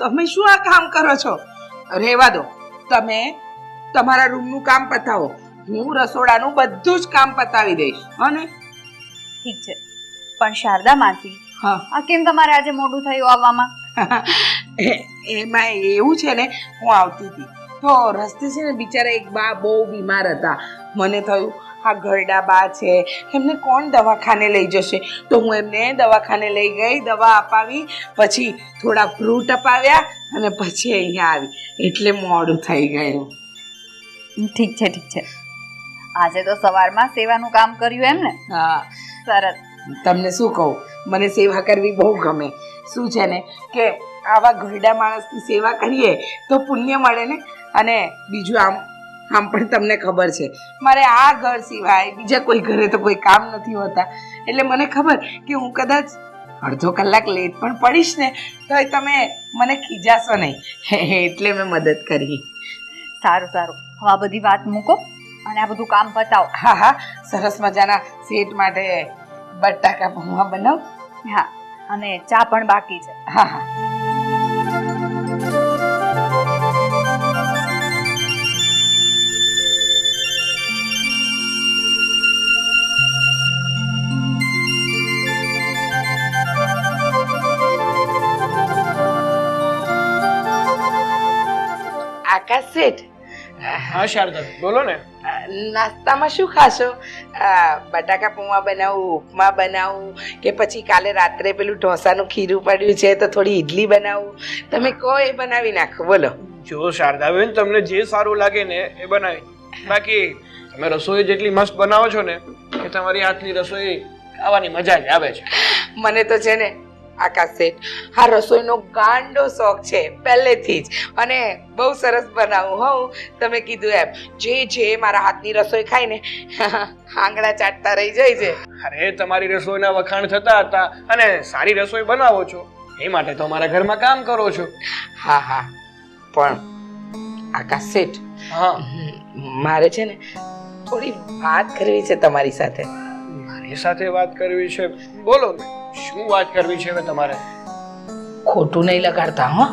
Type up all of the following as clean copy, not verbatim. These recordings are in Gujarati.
તમે શું આ કામ કરો છો? રહેવા દો, તમે તમારા રૂમનું કામ પતાવો. હું રસોડાનું બધું જ કામ પતાવી દઈશ. અને ઠીક છે, પણ શારદા માસી, હા, આ કેમ તમારે આજે મોડું થયું આવવામાં? એમાં એવું છે ને, હું આવતી હતી તો રસ્તે છે ને બિચારા એક બા બહુ બીમાર હતા. મને થયું આ ઘરડા બા છે, એમને કોણ દવાખાને લઈ જશે? તો હું એમને દવાખાને લઈ ગઈ, દવા અપાવી, પછી થોડા ફ્રૂટ અપાવ્યા અને પછી અહીંયા આવી. એટલે મોડું થઈ ગયું. ઠીક છે ઠીક છે, આજે તો સવારમાં સેવાનું કામ કર્યું એમ ને? હા, સરસ. તમને શું કહું, મને સેવા કરવી બહુ ગમે. શું છે ને કે આવા ઘરડા માણસની સેવા કરીએ તો પુણ્ય મળે ને. અને બીજું આમ પણ તમને ખબર છે, મારે આ ઘર સિવાય બીજા કોઈ ઘરે તો કોઈ કામ નથી હોતા. એટલે મને ખબર કે હું કદાચ અડધો કલાક લેટ પણ પડીશ ને તોય તમે મને ખીજાશો નહીં. એટલે મેં મદદ કરી. સારું સારું, હવે આ બધી વાત મૂકો અને આ બધું કામ પતાવો. હા હા, સરસ મજાના સેટ માટે બટાકા પૌવા બનાવ. હા, અને ચા પણ બાકી છે. હા હા. આકાશ શેઠ, હા શારદા, બોલો ને. નાસ્તામાં શું ખાશો? બટાકા પૌવા બનાવું, ઉપમા બનાવું, કે પછી કાલે રાત્રે પેલું ઢોસાનું ખીરું પડ્યું છે તો થોડી ઈડલી બનાવું? તમે કહો એ બનાવી નાખો. બોલો. જો શારદાબેન, તમને જે સારું લાગે ને એ બનાવી. બાકી તમે રસોઈ જેટલી મસ્ત બનાવો છો ને કે તમારી હાથની રસોઈ ખાવાની મજા જ આવે છે. મને તો છે ને આકાશ શેઠ, આ રસોઈનો ગાંડો શોખ છે પહેલેથી જ, અને બહુ સરસ બનાવું. હું તમે કીધું એમ જે મારા હાથની રસોઈ ખાય ને આંગળા ચાટતા રહી જાય છે. અરે, તમારી રસોઈના વખાણ થતા હતા અને સારી રસોઈ બનાવો છો એ માટે તો અમારા ઘરમાં કામ કરો છો. હા હા, પણ આકાશ શેઠ, હા, મારે છે ને થોડી વાત કરવી છે તમારી સાથે. મારી સાથે વાત કરવી છે? બોલો ને, શું વાત કરવી છે હવે તમારે? ખોટું નહીં લગાડતા હો.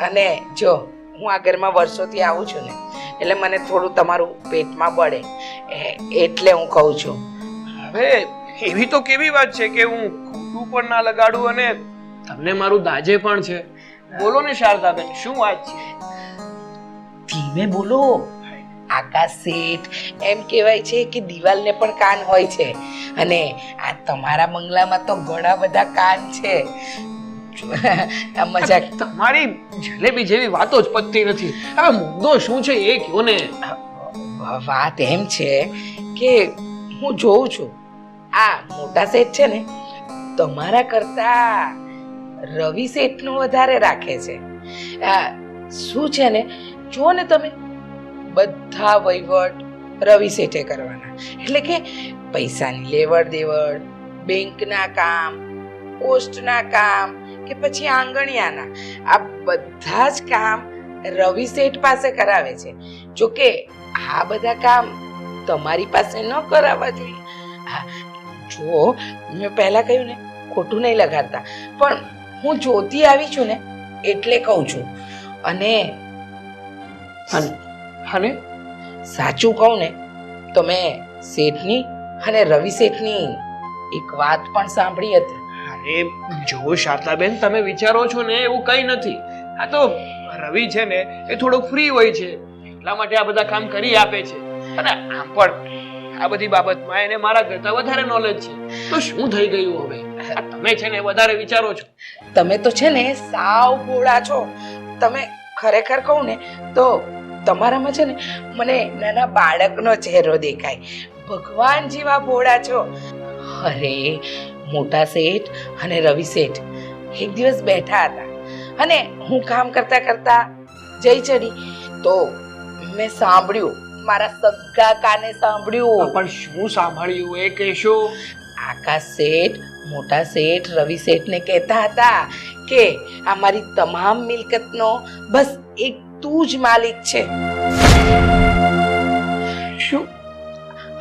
અને જો હું આ ઘરમાં વર્ષોથી આવું છું ને, એટલે મને થોડું તમારું પેટમાં બળે, એટલે હું કહું છું. હવે એવી તો કેવી વાત છે કે હું ખોટું પણ ના લગાડું અને તમને મારું દાજે પણ છે. બોલો ને શારદાબેન, શું વાત છે? ધીમે બોલો આકાશ શેઠ. એમ કહેવાય છે કે દિવાલને પણ કાન હોય છે, અને આ તમારા બંગલામાં તો ઘણા બધા કાન છે. મજાક. તમારી જલેબી જેવી વાતો જ પતતી નથી. હવે મુદ્દો શું છે એ કહો ને. વાત એમ છે કે હું જોઉં છું આ મોટા શેઠ છે ને તમારા કરતા રવિ શેઠનું વધારે રાખે છે. શું છે ને, જો ને તમે બધા વહીવટ રવિ શેઠે કરવાના. એટલે કે પૈસાની લેવડ દેવડ, બેંકના કામ, પોસ્ટના કામ, કે પછી આંગણિયાના, આ બધા જ કામ રવિ શેઠ પાસે કરાવે છે. જો કે આ બધા કામ તમારી પાસે ન કરાવવા જોઈએ. જો મેં પહેલા કહ્યું ને, ખોટું નહીં લગાડતા, પણ હું જોતી આવી છું ને એટલે કહું છું. અને સાચું કહું ને તો મેં શેઠની અને રવિ શેઠની એક વાત પણ સાંભળી હતી. અરે જો શારદાબેન, તમે વિચારો છો ને એવું કઈ નથી. આ તો રવિ છે ને એ થોડો ફ્રી હોય છે, એટલા માટે આ બધા કામ કરી આપે છે. અને આમ પણ આ બધી બાબતમાં એને મારા કરતા વધારે નોલેજ છે. તો શું થઈ ગયું હવે? તમે છે ને વધારે વિચારો છો. તમે તો છે ને સાવ ભોળા છો. તમે ખરેખર કહું ને તો તમારામાં છે ને મને નાના બાળકનો ચહેરો દેખાય. ભગવાન જેવા ભોળા છો. અરે, મોટા શેઠ અને રવિ શેઠ એક દિવસ બેઠા હતા અને હું કામ કરતા કરતા જઈ ચડી તો મેં સાંભળ્યું, મારા સગા કાને સાંભળ્યું. પણ શું સાંભળ્યું એ કહેશો? આકાશ શેઠ મોટા શેઠ રવિ શેઠને કહેતા હતા કે આ મારી તમામ મિલકતનો બસ એક તું જ માલિક છે. શું?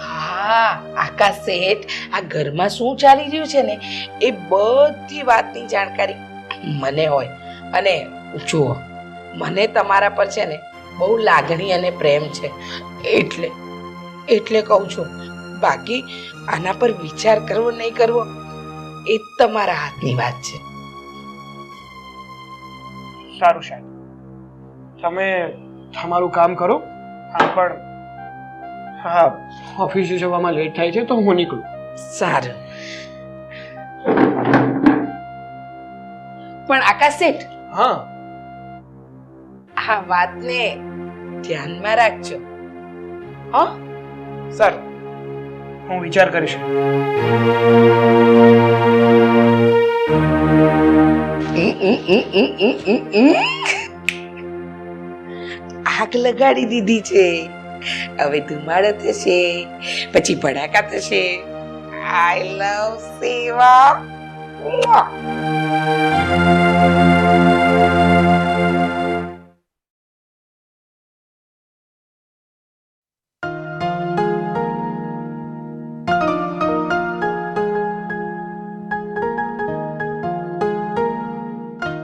હા, આકાશ શેઠ, આ ઘરમાં શું ચાલી રહ્યું છે ને એ બધી વાતની જાણકારી મને હોય, અને જુઓ, મને તમારા પર છે ને બહુ લાગણી અને પ્રેમ છે, એટલે કહું છું. બાકી આના પર વિચાર કરવો નહીં કરવો એ જ તમારા હાથની વાત છે. સારું સાહેબ, તમે તમારું કામ કરો. હા, પણ હા, ઓફિસે જવામાં લેટ થાય છે તો હું નીકળું. સારું. પણ આકાશ શેઠ, હા, આ વાતને ધ્યાનમાં રાખજો. હા, સર, હું વિચાર કરીશ. આગ લગાડી દીધી છે. હવે ધુમાડો થશે, પછી ભડાકા થશે. આઈ લવ સેવા.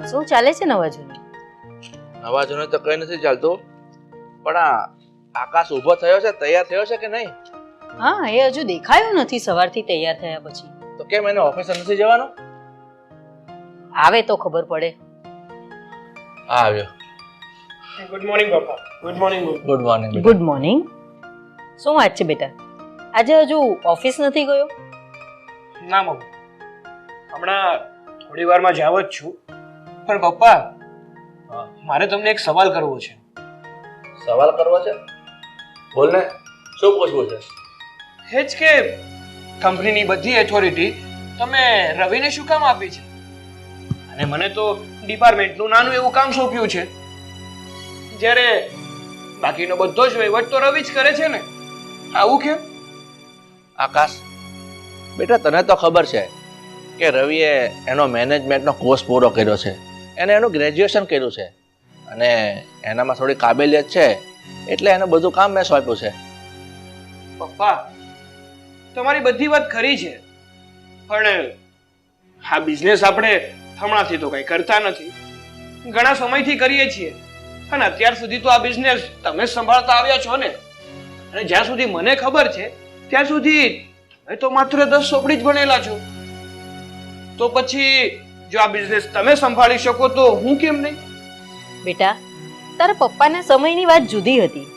શું ચાલે છે નવા જૂની? નવા જૂને તો કઈ નથી ચાલતું, પણ આ આકાશ ઊભો થયો છે, તૈયાર થયો છે કે નહીં? હા, એ હજુ દેખાયો નથી સવારથી તૈયાર થયા પછી. તો કેમ એને ઓફિસે નથી જવાનું? આવે તો ખબર પડે. હા, આવ્યો. ગુડ મોર્નિંગ પપ્પા. Good morning. Good morning. Good morning. શું વાત છે બેટા, આજે હજુ ઓફિસ નથી ગયો? ના મમ્મી, હમણાં થોડી વારમાં જાવ જ છું. પણ પપ્પા, મારે તમને એક સવાલ કરવો છે. સવાલ કરવો છે? બોલ ને, શું પૂછવું છે? એ જ કે કંપનીની બધી ઓથોરિટી તમે રવિને શું કામ આપી છે? અને મને તો ડિપાર્ટમેન્ટનું નાનું એવું કામ સોંપ્યું છે, જ્યારે બાકીનો બધો જ વહીવટ તો રવિ જ કરે છે ને. આવું કેમ? આકાશ બેટા, તને તો ખબર છે કે રવિએ એનો મેનેજમેન્ટનો કોર્સ પૂરો કર્યો છે, એને એનું ગ્રેજ્યુએશન કર્યું છે, અને એનામાં થોડી કાબેલિયત છે, એટલે એને બધું કામ મેં સોંપ્યું છે. પપ્પા, તમારી બધી વાત ખરી છે, પણ આ બિઝનેસ આપણે હમણાંથી તો કઈ કરતા નથી, ઘણા સમયથી કરીએ છીએ, અને અત્યાર સુધી તો આ બિઝનેસ તમે જ સંભાળતા આવ્યા છો ને. અને જ્યાં સુધી મને ખબર છે ત્યાં સુધી તમે તો માત્ર 10 ચોપડી જ ભણેલા છો. તો પછી જો આ બિઝનેસ તમે સંભાળી શકો તો હું કેમ નહીં? બેટા, તારા પપ્પાના સમયની વાત જુદી હતી.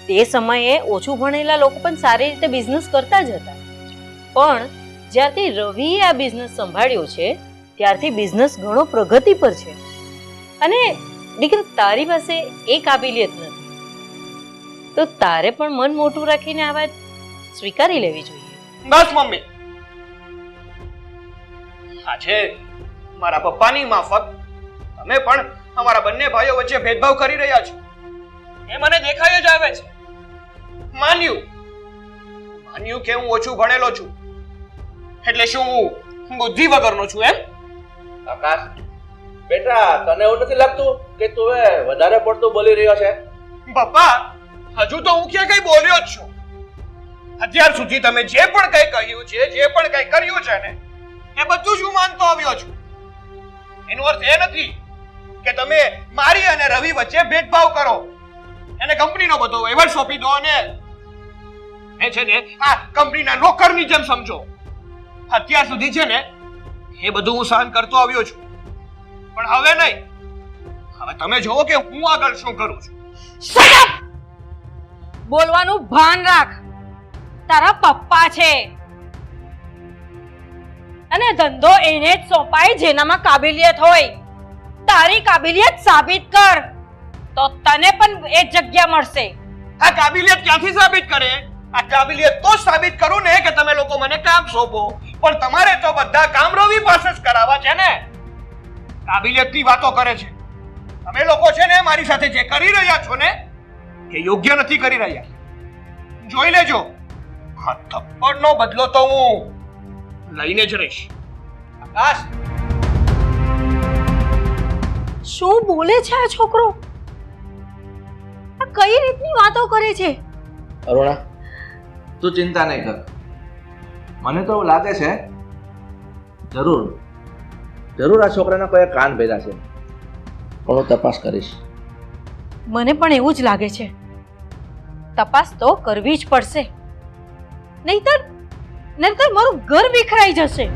તે સમયે ઓછું ભણેલા લોકો પણ સારી રીતે બિઝનેસ કરતા જ હતા, પણ જ્યારથી રવિએ આ બિઝનેસ સંભાળ્યો છે ત્યારથી બિઝનેસ ઘણો પ્રગતિ પર છે. અને દીકરા, તારી પાસે એ કાબિલિયત નથી, તો તારે પણ મન મોટું રાખીને આ વાત સ્વીકારી લેવી જોઈએ. બસ મમ્મી, આજે મારા પપ્પાની માફક તમે પણ અમારા બંને ભાઈઓ વચ્ચે ભેદભાવ કરી રહ્યા છો, એ મને દેખાય જ આવે છે. માન્યું કે હું ઓછું ભણેલો છું, એટલે શું હું બુદ્ધિ વગરનો છું એમ? આકાશ બેટા, તને એવું નથી લાગતું કે તું વધારે પડતું બોલી રહ્યો છે? પપ્પા, હજુ તો હું ક્યાં કઈ બોલ્યો જ છું. અત્યાર સુધી તમે જે પણ કઈ કહ્યું છે, જે પણ કઈ કર્યું છે ને, એ બધું જ હું માનતો આવ્યો છું. એનો અર્થ એ નથી કે તમે મારી અને રવિ વચ્ચે ભેદભાવ કરો, એને કંપનીનો બધો વહીવટ સોંપી દો અને એ છે ને આ કંપનીના નોકરની જેમ સમજો. અત્યાર સુધી છે ને એ બધું હું સહન કરતો આવ્યો છું, પણ હવે નહીં. હવે તમે જોવો કે હું આગળ શું કરું છું. Shut up! બોલવાનું ભાન રાખ. તારા પપ્પા છે અને ધંધો એને જ સોંપાય જેનામાં કાબિલિયત હોય. તારી કાબિલિયત સાબિત કર તો તને પણ એ જગ્યા મળશે. આ કાબિલિયત ક્યાંથી સાબિત કરે? આ કાબિલિયત તો સાબિત કરું ને કે તમે લોકો મને કામ સોંપો, પણ તમારે તો બધા કામ રવિ પાસે જ કરાવવા છે ને. કાબિલિયતની વાતો કરે છે. તમે લોકો છે ને મારી સાથે જે કરી રહ્યા છો ને એ યોગ્ય નથી કરી રહ્યા. જોઈ લેજો, આ થપ્પડનો બદલો તો હું લઈને જ રહીશ. આકાશ, શું બોલે છે આ છોકરો? આ કઈ રીતની વાતો કરે છે? અરુણા, તું ચિંતા નહીં કર. મને તો એવું લાગે છે જરૂર આ છોકરાના કોઈ કાન ભેગા છે. પણ હું તપાસ કરીશ. મને પણ એવું જ લાગે છે. તપાસ તો કરવી જ પડશે, નહીતર મારું ઘર વિખરાઈ જશે.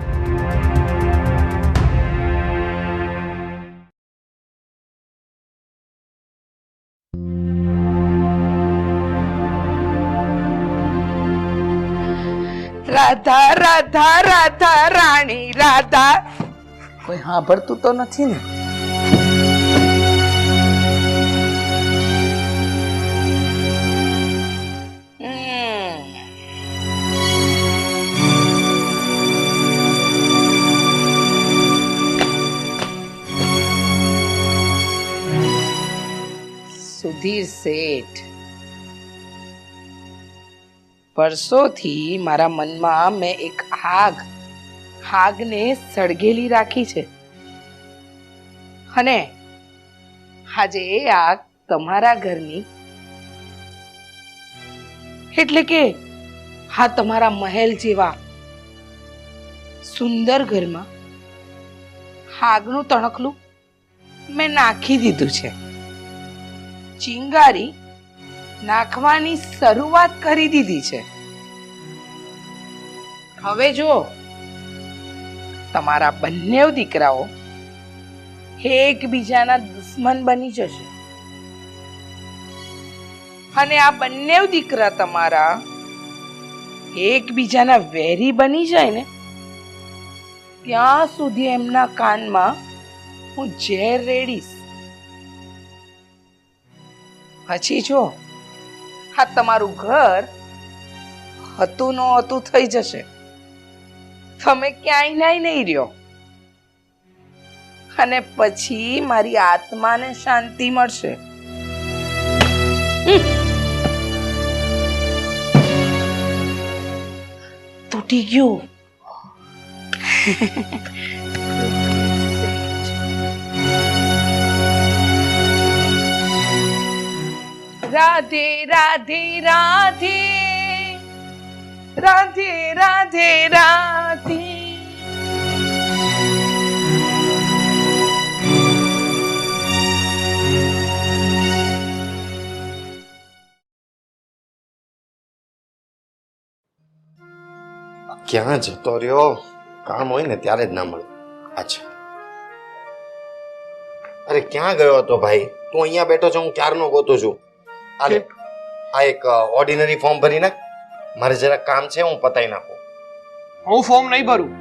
રાધા રાધા રાધા રાણી રાધા. કોઈ સાંભળતું તો નથી ને? સુધીર શેઠ, વર્ષોથી મારા મનમાં મેં એક આગને સળગેલી રાખી છે, અને આજે એ આગ તમારા ઘરની, એટલે કે હા તમારા મહેલ જેવા સુંદર ઘરમાં આગનું તણખલું મેં નાખી દીધું છે. ચિંગારી નાખવાની શરૂઆત કરી દીધી છે. હવે જો તમારા બંને દીકરાઓ એકબીજાના દુશ્મન બની જશે, અને આ બંને દીકરા તમારા એકબીજાના વેરી બની જાય ને, ત્યાં સુધી એમના કાનમાં હું ઝેર રેડીશ. પછી જો આ તમારું ઘર હતું નો હતું થઈ જશે, તમે ક્યાંય નાય નહીં રહ્યો, અને પછી મારી આત્માને શાંતિ મળશે. તૂટી ગયું. રાધે રાધે રાધે રાધે રાધે રાધે. ક્યાં જતો રહ્યો? કામ હોય ને ત્યારે જ ના મળે. અચ્છા, અરે ક્યાં ગયો હતો ભાઈ? તું અહીંયા બેઠો છો, હું ક્યારનો ગોતું છું. અરે આ એક ઓર્ડિનરી ફોર્મ ભરી નાખ, મારે જરા કામ છે, હું પતાઈ નાખું. હું ફોર્મ નહીં ભરું.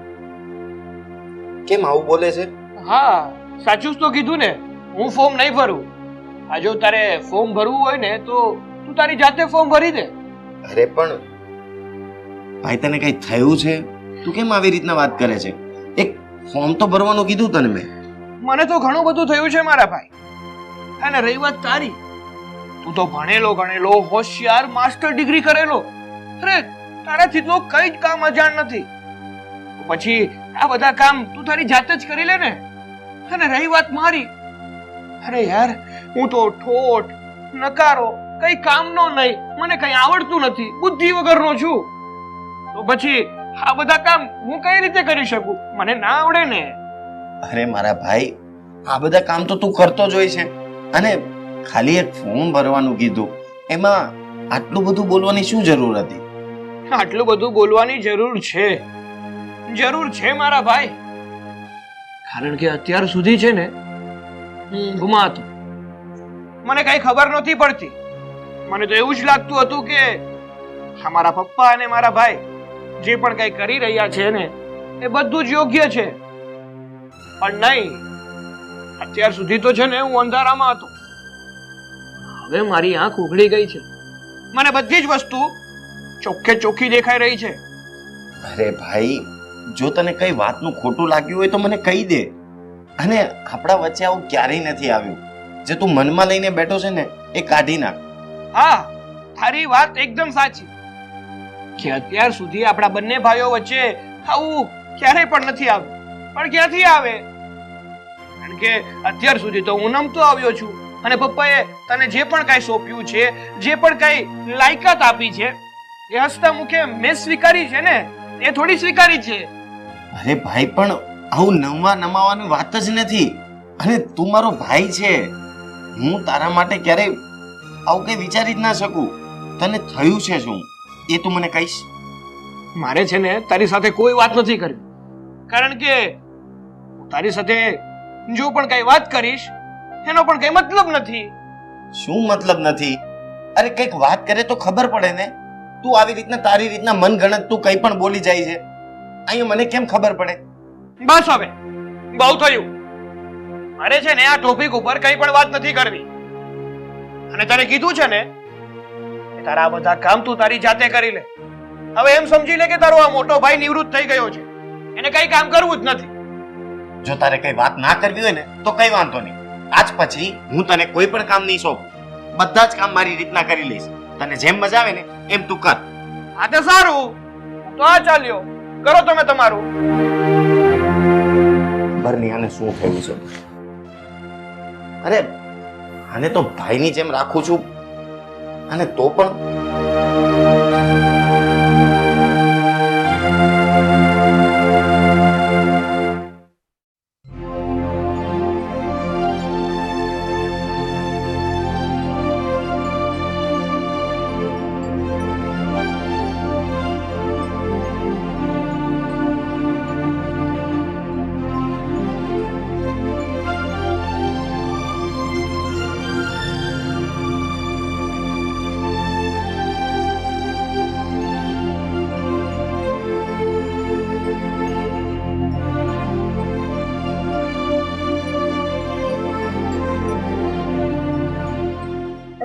કેમ આવું બોલે છે? હા, સાચું જ તો કીધું ને, હું ફોર્મ નહીં ભરું. આ જો તારે ફોર્મ ભરવું હોય ને તો તું તારી જાતે ફોર્મ ભરી દે. અરે પણ ભાઈ, તને કઈ થયું છે? તું કેમ આવી રીતના વાત કરે છે? એક ફોર્મ તો ભરવાનું કીધું તને મેં. મને તો ઘણું બધું થયું છે મારા ભાઈ. અને રહી વાત તારી, તું તો ભણેલો ગણેલો હોશિયાર, માસ્ટર ડિગ્રી કરેલો, અરે તારાથી તો કઈ જ કામ અજાણ નથી. પછી આ બધા કામ તું તારી જાતે જ કરી લે ને. અને રહી વાત મારી, અરે યાર, હું તો ઠોઠ નકારો, કઈ કામનો નહીં, મને કઈ આવડતું નથી, બુદ્ધિ વગરનો છું. તો પછી આ બધા કામ હું કઈ રીતે કરી શકું? મને ના આવડે ને. અરે મારા ભાઈ, આ બધા કામ તો તું કરતો જ હોય છે, અને ખાલી એક ફોર્મ ભરવાનું કીધું, એમાં આટલું બધું બોલવાની શું જરૂર હતી? આટલું બધું બોલવાની જરૂર છે મારા ભાઈ, કારણ કે અત્યાર સુધી છે ને હું ગુમાતો, મને કઈ ખબર નહોતી પડતી. મને તો એવું જ લાગતું હતું કે મારા પપ્પા અને મારા ભાઈ જે પણ કઈ કરી રહ્યા છે ને એ બધું જ યોગ્ય છે. પણ નહીં, અત્યાર સુધી તો છે ને હું અંધારામાં હતો. હવે મારી આંખ ઉઘડી ગઈ છે, મને બધી જ વસ્તુ ચોખ્ખે ચોખ્ખી દેખાઈ રહી છે. અરે ભાઈ, જો તને કઈ વાતનું ખોટું લાગ્યું હોય તો મને કહી દે, અને આપણા વચ્ચે આવું ક્યારેય નથી આવ્યું. જે તું મનમાં લઈને બેઠો છે ને એ કાઢી નાખ. હા, તારી વાત એકદમ સાચી કે અત્યાર સુધી આપણા બંને ભાઈઓ વચ્ચે આવું ક્યારેય પણ નથી આવ્યું. પણ ક્યાંથી આવે? કારણ કે અત્યાર સુધી તો હું નમતો આવ્યો છું, અને પપ્પાએ તને જે પણ કઈ સોંપ્યું છે, જે પણ કઈ લાયકાત આપી છે, એ હસતા મુખે મેં સ્વીકારી છે ને, એ થોડી સ્વીકારી છે. અરે ભાઈ, પણ આવું નમવાની વાત જ નથી. અને તું મારો ભાઈ છે. હું તારા માટે ક્યારેય આવું કઈ વિચારી જ ના શકું. તને થયું છે શું એ તું મને કહીશ? મારે છે ને તારી સાથે કોઈ વાત નથી કરવી, કારણ કે હું તારી સાથે જો પણ કઈ વાત કરીશ એનો પણ કઈ મતલબ નથી. શું મતલબ નથી? અરે કંઈક વાત કરે તો ખબર પડે ને. તું આવી રીતના તારી રીતના મન ગણત તું કંઈ પણ બોલી જાય છે. અહીંયા મને કેમ ખબર પડે? બસ હવે બહુ થયું. મારે છે ને આ ટોપિક ઉપર કઈ પણ વાત નથી કરવી. અને તને કીધું છે ને કે તારા આ બધા કામ તું તારી જાતે કરી લે. હવે એમ સમજી લે કે તારો આ મોટો ભાઈ નિવૃત્ત થઈ ગયો છે, એને કઈ કામ કરવું જ નથી. જો તારે કઈ વાત ના કરવી હોય ને તો કઈ વાંધો નહીં. આજ પછી હું તને કોઈ પણ કામ નહીં સોંપું. બધા જ કામ મારી રીતના કરી લઈશ. તને જેમ મજા આવે ને એમ તું કર. હા તો સારું, તો આ ચાલ્યો, કરો તમે તમારું. ખબર નહીં આને શું થયું છે. અરે આને તો ભાઈની જેમ રાખું છું અને તો પણ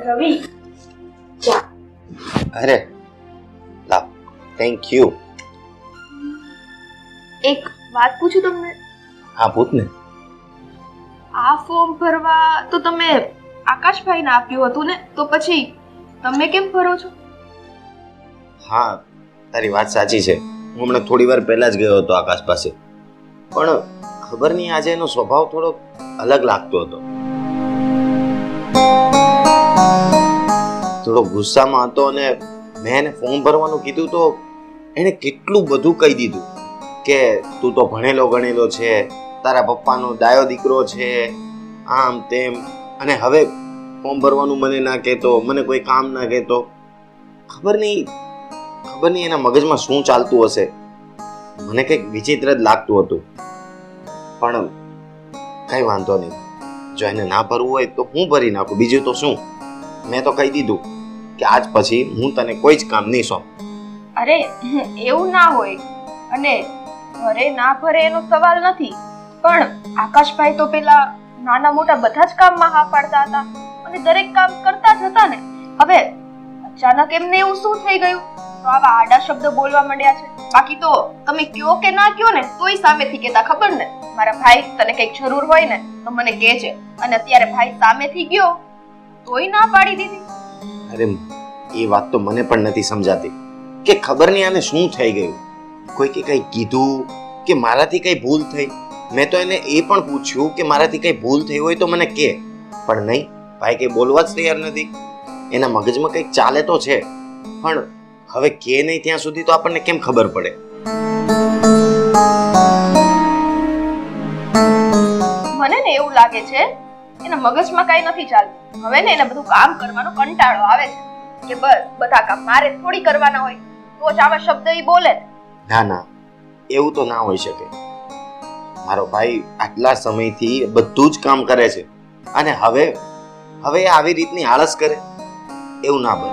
રવિ, ચા. અરે લાવ, થેન્ક યુ. એક વાત પૂછું તમને? હા પૂછ ને. આ ફોર્મ ભરવા તો તમે આકાશભાઈને આપ્યું હતું ને, તો પછી તમે કેમ ભરો છો? હા તારી વાત સાચી છે. હું હમણાં થોડી વાર પહેલા જ ગયો હતો આકાશ પાસે, પણ ખબર નહીં આજે એનો સ્વભાવ થોડો અલગ લાગતો હતો. થોડો ગુસ્સામાં હતો અને મેં એને ફોર્મ ભરવાનું કીધું તો એને કેટલું બધું કહી દીધું કે તું તો ભણેલો ગણેલો છે, તારા પપ્પાનો ડાયો દીકરો છે, આમ તેમ. અને હવે ફોર્મ ભરવાનું મને ના કહેતો, મને કોઈ કામ ના કહેતો. ખબર નહીં એના મગજમાં શું ચાલતું હશે. મને કંઈક વિચિત્ર જ લાગતું હતું. પણ કઈ વાંધો નહીં, જો એને ના ભરવું હોય તો હું ભરી નાખું, બીજું તો શું. મેં તો કહી દીધું કે આજ પછી હું તને કોઈ જ કામ નહીં સોંપું. અરે એવું ના હોય, અને ભરે ના ભરે એનો સવાલ નથી, પણ આકાશભાઈ તો પેલા નાના મોટા બધા જ કામમાં હા પાડતા હતા અને દરેક કામ કરતા જ હતા ને. હવે અચાનક એમને એવું શું થઈ ગયું તો આવા આડા શબ્દ બોલવા માંડ્યા છે? બાકી તો તમે કયો કે ના કયો ને તોય સામેથી કહેતા, ખબર ને મારા ભાઈ તને કઈક જરૂર હોય ને તો મને કહેજે. અને અત્યારે ભાઈ સામેથી ગયો તોય ના પાડી દીધી. અરે એ વાત તો મને પણ નથી સમજાતી કે ખબર નહીં આને શું થઈ ગયું. કોઈ કે કઈ કીધું કે મારાથી કઈ ભૂલ થઈ. મેં તો એને એ પણ પૂછ્યું કે મારાથી કઈ ભૂલ થઈ હોય તો મને કહે, પણ નહીં, ભાઈ કઈ બોલવા જ તૈયાર નથી. એના મગજમાં કંઈક ચાલે તો છે, પણ હવે કે નહીં ત્યાં સુધી તો આપણને કેમ ખબર પડે? મને ને એવું લાગે છે એના મગજમાં કઈ નથી ચાલતું. હવે ને એને બધું કામ કરવાનો કંટાળો આવે છે કે બસ બધા કામ મારે થોડી કરવાના હોય તો જ આવા શબ્દ ઈ બોલે. ના ના, એવું તો ના હોઈ શકે. મારો ભાઈ આટલા સમયથી બધું જ કામ કરે છે અને હવે આવી રીતની આળસ કરે, એવું ના બને.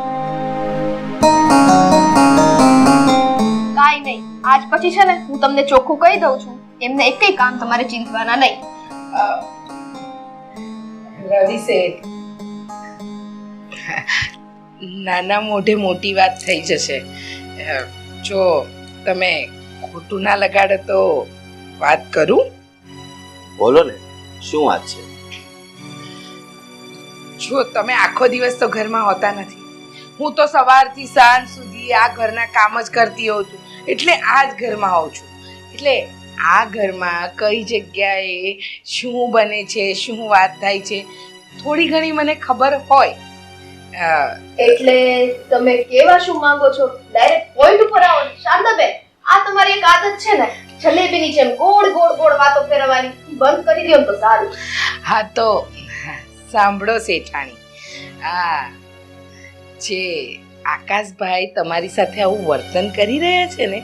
કાઈ નહીં, આજ પછી છે ને હું તમને ચોખ્ખું કહી દઉં છું, એમને એકય કામ તમારે ચિંતવાના નહીં. રવિ શેઠ, નાના મોઢે મોટી વાત થઈ જશે. જો તમે ખોટું ના લગાડો તો વાત કરું? બોલો ને, શું વાત છે? જો તમે આખો દિવસ તો ઘરમાં હોતા નથી. હું તો સવારથી સાંજ સુધી આ ઘરના કામ જ કરતી હોઉં છું, એટલે આ જ ઘરમાં હોઉં છું. એટલે આ ઘરમાં કઈ જગ્યાએ શું બને છે, શું વાત થાય છે, થોડી ઘણી મને ખબર હોય. એટલે તમે કેવા શું માંગો છો? ડાયરેક્ટ પોઈન્ટ ઉપર આવો શારદાબેન. આ તમારી એક આદત છે ને, જલેબીની જેમ ગોળ ગોળ ગોળ વાતો ફેરવવાની. બંધ કરી દો તો સારું. હા તો સાંભળો શેઠાણી, આ જે આકાશભાઈ તમારી સાથે આવું વર્તન કરી રહ્યા છે ને,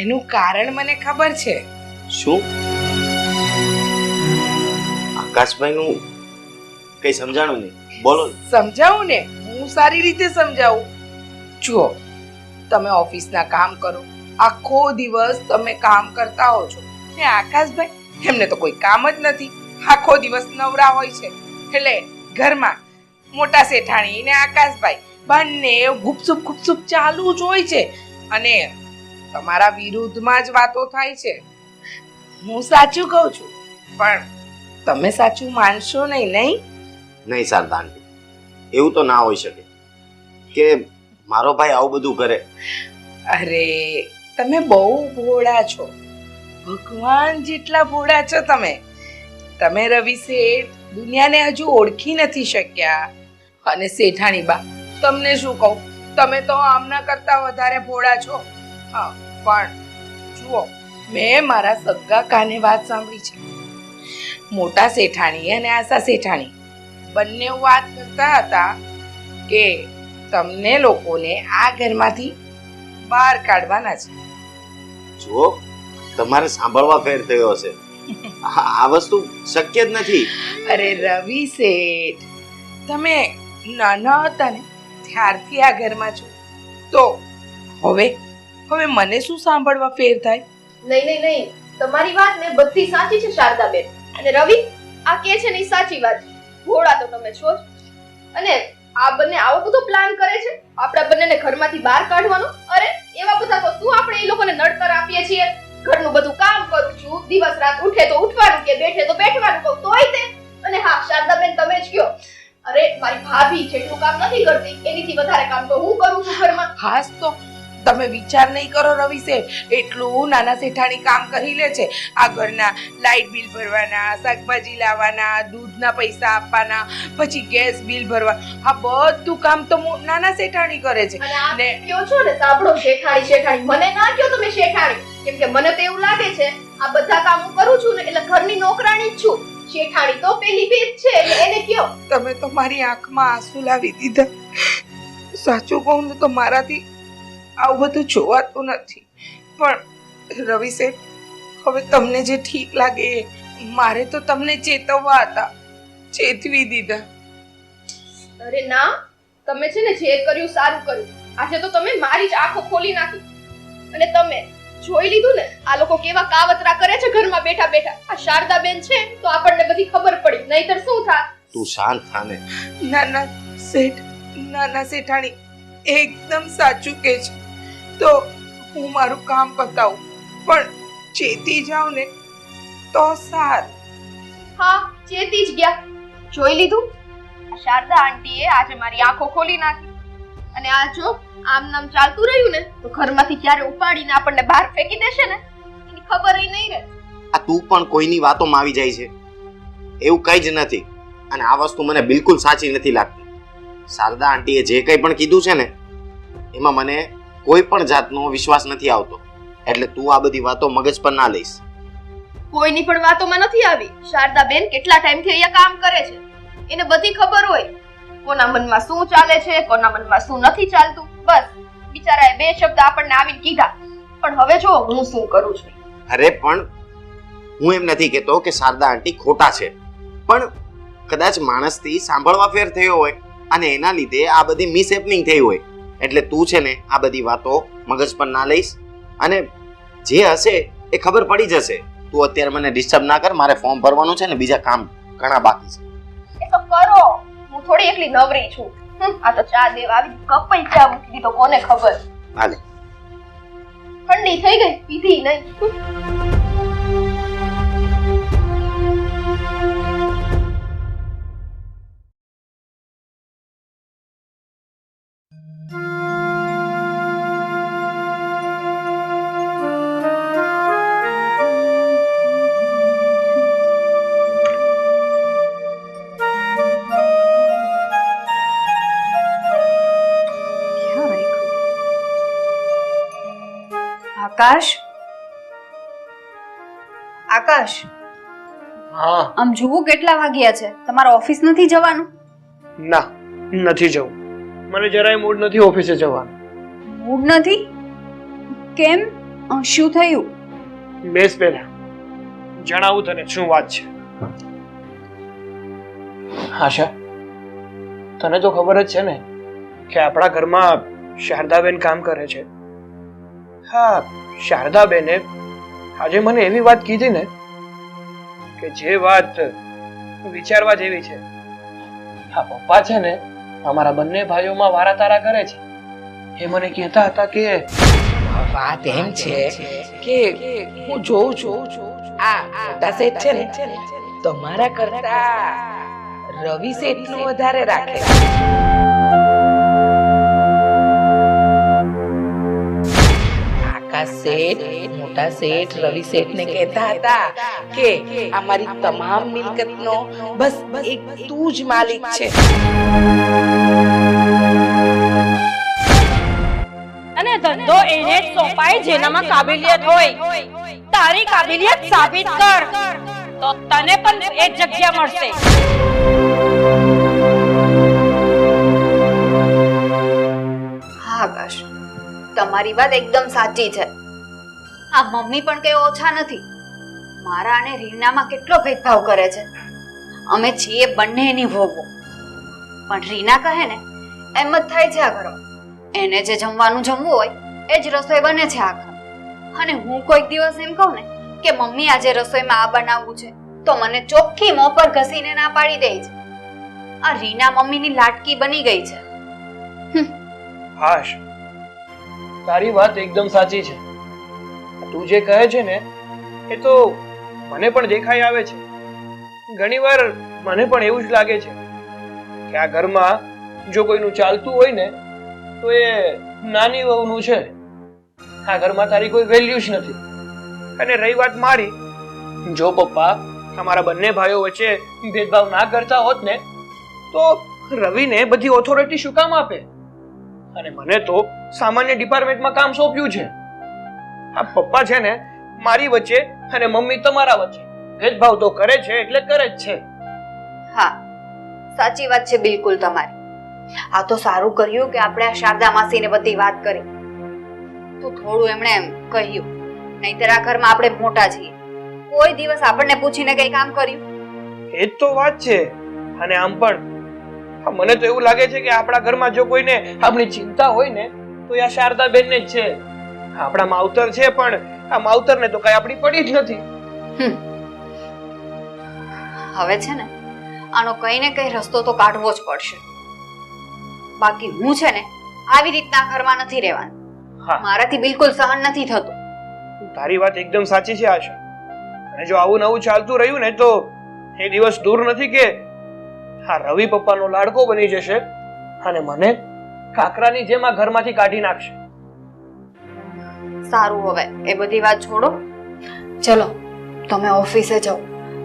એનું કારણ મને ખબર છે. શું આકાશભાઈનું કઈ સમજાણું નહીં, બોલો ને. સમજાવું ને, હું સારી રીતે સમજાવું. જુઓ, તમે ઓફિસના કામ કરો, આખો દિવસ તમે કામ કરતા હો છો, ને આકાશભાઈ, એમને તો કોઈ કામ જ નથી, આખો દિવસ નવરા હોય છે. એટલે ઘરમાં મોટા શેઠાણી ને આકાશભાઈ બંને ગુપસુપ ચાલુ જ હોય છે, અને તમારા વિરુદ્ધમાં જ વાતો થાય છે. હું સાચું કહું છું, પણ તમે સાચું માનશો નહીં. નહીં શારદા આંટી, એવું તો ના હોઈ શકે કે મારો ભાઈ આવું બધું કરે. અરે તમે બહુ ભોળા છો, ભગવાન જેટલા ભોળા છો તમે. તમે રવિ શેઠ દુનિયાને હજુ ઓળખી નથી શક્યા. અને શેઠાણી બા, તમને શું કહું, તમે તો આમના કરતા વધારે ભોળા છો. હા, પણ જુઓ, મેં મારા સગા કાને વાત સાંભળી છે. મોટા શેઠાણી અને આશા શેઠાણી બંને વાત કરતા હતા કે તમને લોકોને આ ઘરમાંથી બહાર કાઢવાના છે. જુઓ, તમારે સાંભળવા ફેર થયો હશે. આ વસ્તુ શક્ય જ નથી. અરે રવિ શેઠ, તમે નાના હતા ને ત્યારથી આ ઘરમાં છો, તો હવે મને શું સાંભળવા ફેર થાય? નહીં, તમારી વાત ને બધી સાચી છે શારદાબેન. અને રવિ આ કે છે ને ઈ સાચી વાત છે. ઘોડા તો તમે છો જ. અને આ બંને આવો બધો પ્લાન કરે છે આપણા બંનેને ઘરમાંથી બહાર કાઢવાનો. અરે એવા બધા તો શું આપણે એ લોકોને નડતર આપીએ છીએ. ઘરનું બધું કામ કરું છું, દિવસ રાત ઉઠે તો ઉઠવાનું કે બેઠે તો બેઠવાનું કહું તોય તે. અને હા શારદાબેન, તમે જ કયો, અરે મારી ભાભી જેટલું કામ નથી કરતી એનીથી વધારે કામ તો હું કરું છું ઘરમાં. હાસ તો તમે વિચાર નહીં કરો રવિ શેઠ, એટલું નાના શેઠાણી કામ કરી લે છે. આ ઘરના લાઇટ બિલ ભરવાના, શાકભાજી લાવવાના, દૂધના પૈસા આપવાના, પછી ગેસ બિલ ભરવા, આ બધું કામ તો નાના શેઠાણી કરે છે. અને આ કયો છો ને, સાંભળો શેઠાણી, મને ના કયો તમે શેઠાણી, કેમ કે મને તો એવું લાગે છે આ બધા કામ હું કરું છું ને એટલે ઘરની નોકરાણી જ છું. શેઠાણી તો પેલી ભેદ છે, એટલે એને કયો. તમે તો મારી આંખમાં આંસુ લાવી દીધા. સાચું કહું ને તો મારાથી આવું બધું જોવાતું નથી. પણ રવિ શેઠ, હવે તમને જે ઠીક લાગે, મારે તો તમને ચેતવવા હતા, ચેતવી દીધા. અરે ના, તમે છે ને જે કર્યું સારું કર્યું. આજે તો તમે મારી જ આંખો ખોલી નાખી. અને તમે જોઈ લીધું ને આ લોકો કેવા કાવતરા કરે છે ઘરમાં બેઠા બેઠા. આ શારદાબેન છે તો આપણને બધી ખબર પડી, નહીતર શું થાત. તું શાંત થાને. નાના શેઠ, નાના શેઠાણી એકદમ સાચું કહે છે. તો હું મારું કામ પતાવું, પણ ચેતી જાઉં ને તો સારું. હા, ચેતી જ ગયા. જોઈ લીધું, આ શારદા આંટીએ આજે મારી આંખો ખોલી નાખી. અને આ જો આમ નામ ચાલતું રહ્યું ને તો ઘરમાંથી ક્યારે ઉપાડીને આપણને બહાર ફેંકી દેશે ને એની ખબર ય નહીં રહે. આ તું પણ કોઈની વાતોમાં આવી જાય છે, એવું કઈ જ નથી. અને આ વસ્તુ મને બિલકુલ સાચી નથી લાગતી. શારદા આંટીએ જે કંઈ પણ કીધું છે ને એમાં મને કોઈ પણ જાતનો વિશ્વાસ નથી આવતો. એટલે તું આ બધી વાતો મગજ પર ના લઈશ. કોઈની પણ વાતોમાં નથી આવી. શારદાબેન કેટલા ટાઈમથી અહીંયા કામ કરે છે, એને બધી ખબર હોય કોના મનમાં શું ચાલે છે, કોના મનમાં શું નથી ચાલતું. બસ બિચારાએ બે શબ્દ આપણને આવીને કીધા. પણ હવે જો હું શું કરું છું. અરે પણ હું એમ નથી કહેતો કે શારદા આંટી ખોટા છે, પણ કદાચ માણસથી સાંભળવા ફેર થયો હોય અને એના લીધે આ બધી મિસહેપનિંગ થઈ હોય. એટલે તું છે ને આ બધી વાતો મગજ પર ના લઈશ, અને જે હશે એ ખબર પડી જશે. તું અત્યારે મને ડિસ્ટર્બ ના કર, મારે ફોર્મ ભરવાનું છે ને બીજા કામ ઘણા બાકી છે. એ તો કરો, હું થોડી એકલી નવરી છું. આ તો ચા દેવા આવી કપ ચા મૂકી દીધો, કોને ખબર. હાલે, ઠંડી થઈ ગઈ, પીધી નહીં. આકાશ, આકાશ, હા. આમ જુઓ કેટલા વાગ્યા છે, તમારે ઓફિસ નથી જવાનું? ના, નથી જવું. મને જરાય મૂડ નથી ઓફિસે જવાનું. મૂડ નથી? કેમ? શું થયું? બેસ પહેલા, જણાવું તને શું વાત છે. આશા, તને તો ખબર જ છે ને કે આપણા ઘરમાં શારદાબેન કામ કરે છે. હા, શારદાબેને આજે મને એવી વાત કીધી ને કે જે વાત વિચારવા જેવી છે. હા, પપ્પા છે ને અમારા બંને ભાઈઓમાં વારાતારા કરે છે. એ મને કહેતા હતા કે વાત એમ છે કે હું જોઉં છું આ મોટા શેઠ છે ને તમારા કરતા રવિ શેઠનું વધારે રાખે છે. આકાશ શેઠ, મોટા શેઠ રવિ શેઠને કહેતા હતા કે અમારી તમામ મિલકતનો બસ એક તું જ માલિક છે. અને ધંધો એને જ સોંપાય જેનામાં કાબિલિયત હોય. તારી કાબિલિયત સાબિત કર તો તને પણ એક જગ્યા મળશે. હા આકાશ, તમારી વાત એકદમ સાચી છે. આ મમ્મી પણ કઈ ઓછા નથી. મારા અને રીનામાં કેટલો ભેદભાવ કરે છે. અમે છીએ બંને એની વહુઓ, પણ રીના કહે ને એમ જ થાય છે આ ઘરમાં. એને જે જમવાનું જમવું હોય એ જ રસોઈ બને છે આખા. અને હું કોઈક દિવસ એમ કહું ને કે મમ્મી આજે રસોઈમાં આ બનાવવું છે તો મને ચોખ્ખી મોં પર ઘસીને ના પાડી દે છે. આ રીના મમ્મીની લાટકી બની ગઈ છે. હાશ, તારી વાત એકદમ સાચી છે. તું જે કહે છે ને એ તો મને પણ દેખાઈ આવે છે. ઘણીવાર મને પણ એવું જ લાગે છે કે આ ઘરમાં જો કોઈનું ચાલતું હોય ને તો એ નાની વહુનું છે. આ ઘરમાં તારી કોઈ વેલ્યુ જ નથી. અને રહી વાત મારી, જો પપ્પા અમારા બંને ભાઈઓ વચ્ચે ભેદભાવ ના કરતા હોત ને તો રવિને બધી ઓથોરિટી શું કામ આપે? અને મને તો સામાન્ય ડિપાર્ટમેન્ટમાં કામ સોંપ્યું છે. આ પપ્પા છે ને મારી વચ્ચે અને મમ્મી તમારા વચ્ચે ભેદભાવ તો કરે છે એટલે કરે જ છે. હા, સાચી વાત છે બિલકુલ તમારી. આ તો સારું કર્યું કે આપણે આ શારદા માસીને બધી વાત કરી. તો થોડું એમણે એમ કહ્યું, નહીંતર આ ઘરમાં આપણે મોટા છીએ. કોઈ દિવસ આપણને પૂછીને કઈ કામ કર્યું? એ જ તો વાત છે. અને આમ પણ મને તો એવું લાગે છે કે આપણા ઘરમાં જો કોઈને આપણી ચિંતા હોય ને તો આ શારદાબેન ને જ છે. આપણા માવતર છે પણ આ માવતરને તો કઈ આપણી પડી જ નથી. હવે છે ને આનો કઈ ને કઈ રસ્તો તો કાઢવો જ પડશે. બાકી હું છે ને આવી રીતના ઘરમાં નથી રહેવાનું. હા, મારાથી બિલકુલ સહન નથી થતું. તારી વાત એકદમ સાચી છે આશા. અને જો આવું નવું ચાલતું રહ્યું ને તો એ દિવસ દૂર નથી કે હા રવિ પપ્પાનો લાડકો બની જશે અને મને કાકરાની જેમ આ ઘરમાંથી કાઢી નાખશે. સારું, હવે એ બધી વાત છોડો. ચલો તમે ઓફિસે જાઓ,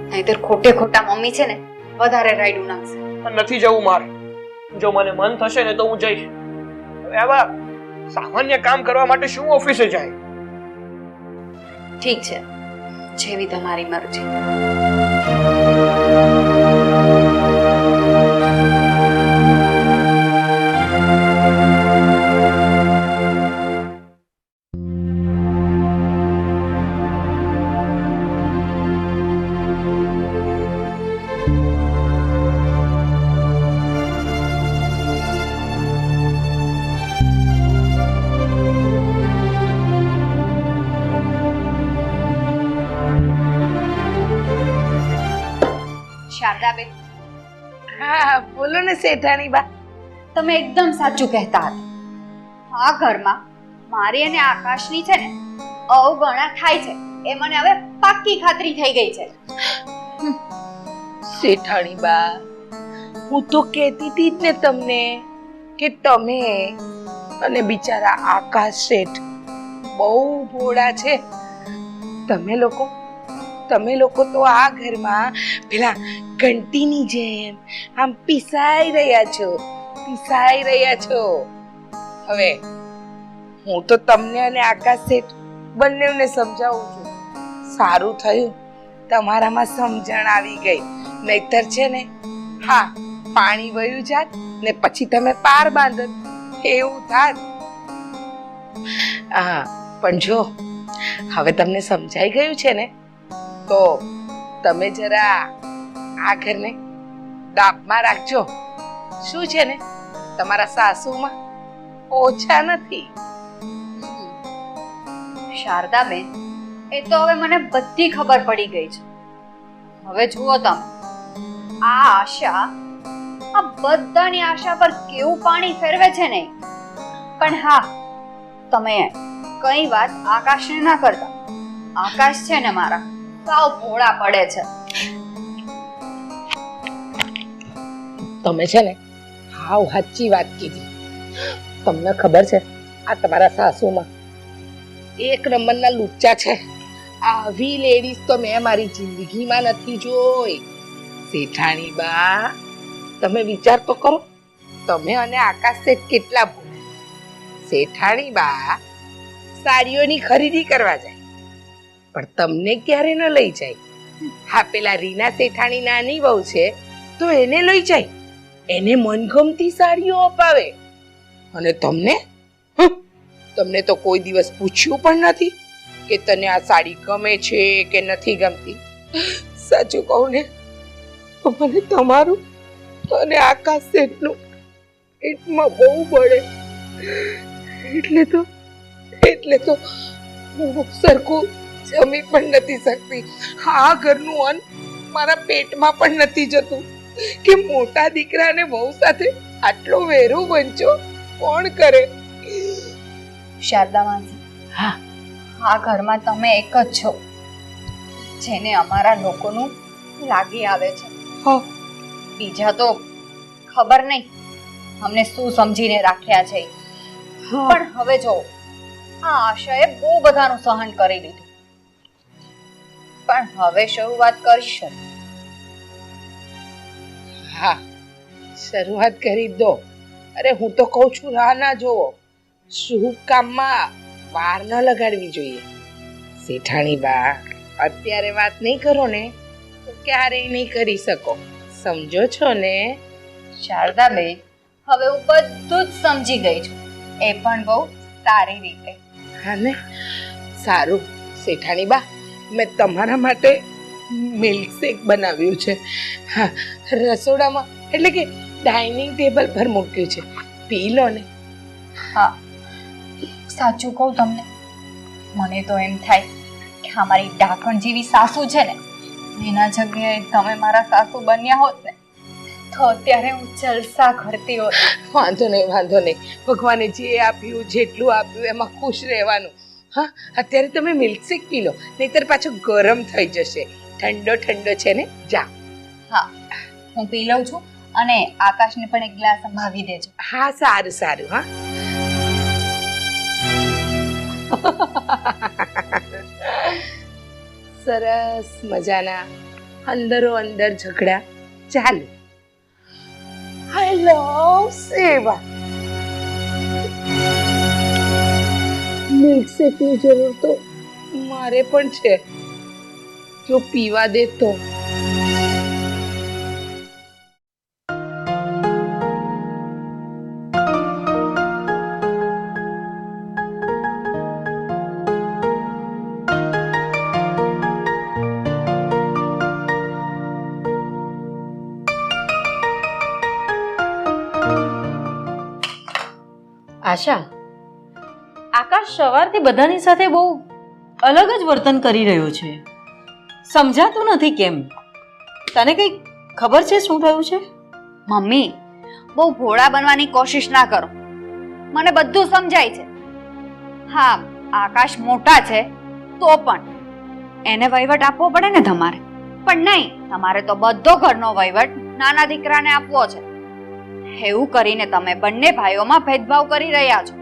નહીંતર ખોટે ખોટા મમ્મી છે ને વધારે રાયડું નાખશે. નથી જવું મારે. જો મને મન થશે ને તો હું જઈશ. હવે આવા સામાન્ય કામ કરવા માટે શું ઓફિસે જાય? ઠીક છે, જેવી તમારી મરજી. શારદાબેન, હા બોલો ને શેઠાણી બા. તમે એકદમ સાચું કહેતા હતા. આ ઘરમાં મારી અને આકાશની છે ને અવગણના થાય છે એ મને હવે પાક્કી ખાતરી થઈ ગઈ છે. શેઠાણી બા, હું તો કહેતી હતી જ ને તમને કે તમે અને બિચારા આકાશ શેઠ બહુ ભોળા છે. તમે લોકો તો આ ઘરમાં પેલા ઘંટીની જેમ આમ પીસાઈ રહ્યા છો. હવે હું તો તમને અને આકાશ શેઠ બંનેને સમજાવું છું. સારું થયું તમારામાં સમજણ આવી ગઈ, નહીતર છે ને હા પાણી વયું જાત ને પછી તમે પાર બાંધત એવું થાત. હા પણ જો હવે તમને સમજાઈ ગયું છે ને, તો તમે જરા આ ઘરને દાપમાં રાખજો. શું છે ને તમારા સાસુમાં ઓછા નથી. શારદાબેન, એ તો હવે મને બધી ખબર પડી ગઈ છે. હવે જુઓ તમે, આ આશા આ બધાની આશા પર કેવું પાણી ફેરવે છે ને. પણ હા, તમે કઈ વાત આકાશને ના કરતા. આકાશ છે ને મારા સાવ ભોળા પડે છે. તમે છે ને હાવ સાચી વાત કીધી. તમને ખબર છે આ તમારા સાસુમાં એક નંબરના લુચ્ચા છે. આવી લેડીઝ તો મેં મારી જિંદગીમાં નથી જોઈ. શેઠાણી બા, તમે વિચાર તો કરો, તમે અને આકાશ શેઠ કેટલા ભૂલા. શેઠાણી બા સાડીઓની ખરીદી કરવા જાય પણ તમને ક્યારે ન લઈ જાય. હા પેલા રીના શેઠાણી નાની વહુ છે તો એને લઈ જાય, એને મનગમતી સાડીઓ અપાવે. અને તમને તમને તો કોઈ દિવસ પૂછ્યું પણ નથી કે તને આ સાડી ગમે છે કે નથી ગમતી. સાચું કહું ને તો મને તમારું અને આકાશ શેઠનું પેટમાં બહુ બળે. એટલે તો હું સરખું જમી પણ નથી શકતી. આ ઘરનું અન્ન મારા પેટમાં પણ નથી જતું કે મોટા દીકરાને વહુ સાથે આટલો વેરો વંચો કોણ કરે. શારદા માસી, હા, આ ઘરમાં તમે એક જ છો જેને અમારા લોકોનું લાગી આવે છે. હા, બીજા તો ખબર નહીં અમને શું સમજીને રાખ્યા છે. પણ હવે જો આ આશાએ બહુ બધાનું સહન કરી લીધું, પણ હવે શરૂઆત કરીશું. હા, શરૂઆત કરી દો. અરે હું તો કહું છું રાહ ના જોવો. શુભ કામમાં વાર ન લગાડવી જોઈએ. શેઠાણી બા, અત્યારે વાત નહીં કરો ને તો ક્યારેય નહીં કરી શકો. સમજો છો ને? શારદાબેન, હવે હું બધું જ સમજી ગઈ છું, એ પણ બહુ સારી રીતે. હા ને, સારું. શેઠાણી બા, મેં તમારા માટે મિલ્કશેક બનાવ્યું છે. હા, રસોડામાં એટલે કે ડાઇનિંગ ટેબલ પર મૂક્યું છે, પી લો ને. હા, સાચું કહું તમને, મને તો એમ થાય કે અમારી ડાકણ જેવી સાસુ છે ને, એના જગ્યાએ તમે મારા સાસુ બન્યા હોત ને તો અત્યારે હું જલસા કરતી હોત. વાંધો નહીં. ભગવાને જે આપ્યું જેટલું આપ્યું એમાં ખુશ રહેવાનું. હા, અત્યારે તમે મિલ્કશેક પી લો, નહીતર પાછો ગરમ થઈ જશે. ઠંડો છે ને, જા. હા, હું પી લઉં છું અને આકાશને પણ એક ગ્લાસ સંભાવી દેજો. હા, સારું. હા, સરસ મજાના અંદરો અંદર ઝઘડા ચાલુ. આઈ લવ સેવા. મિલ્કશેકની જરૂર તો મારે પણ છે, જો પીવા દે તો. આશા, આકાશ સવારથી બધાની સાથે બહુ અલગ જ વર્તન કરી રહ્યો છે. સમજાતું નથી કેમ. તને કઈ ખબર છે શું થયું છે? મમ્મી, બહુ ભોળા બનવાની કોશિશ ના કરો, મને બધું સમજાય છે. હા, આકાશ મોટા છે તો પણ એને વહીવટ આપવો પડે ને તમારે. પણ નહીં, તમારે તો બધો ઘરનો વહીવટ નાના દીકરાને આપવો છે. એવું કરીને તમે બંને ભાઈઓમાં ભેદભાવ કરી રહ્યા છો.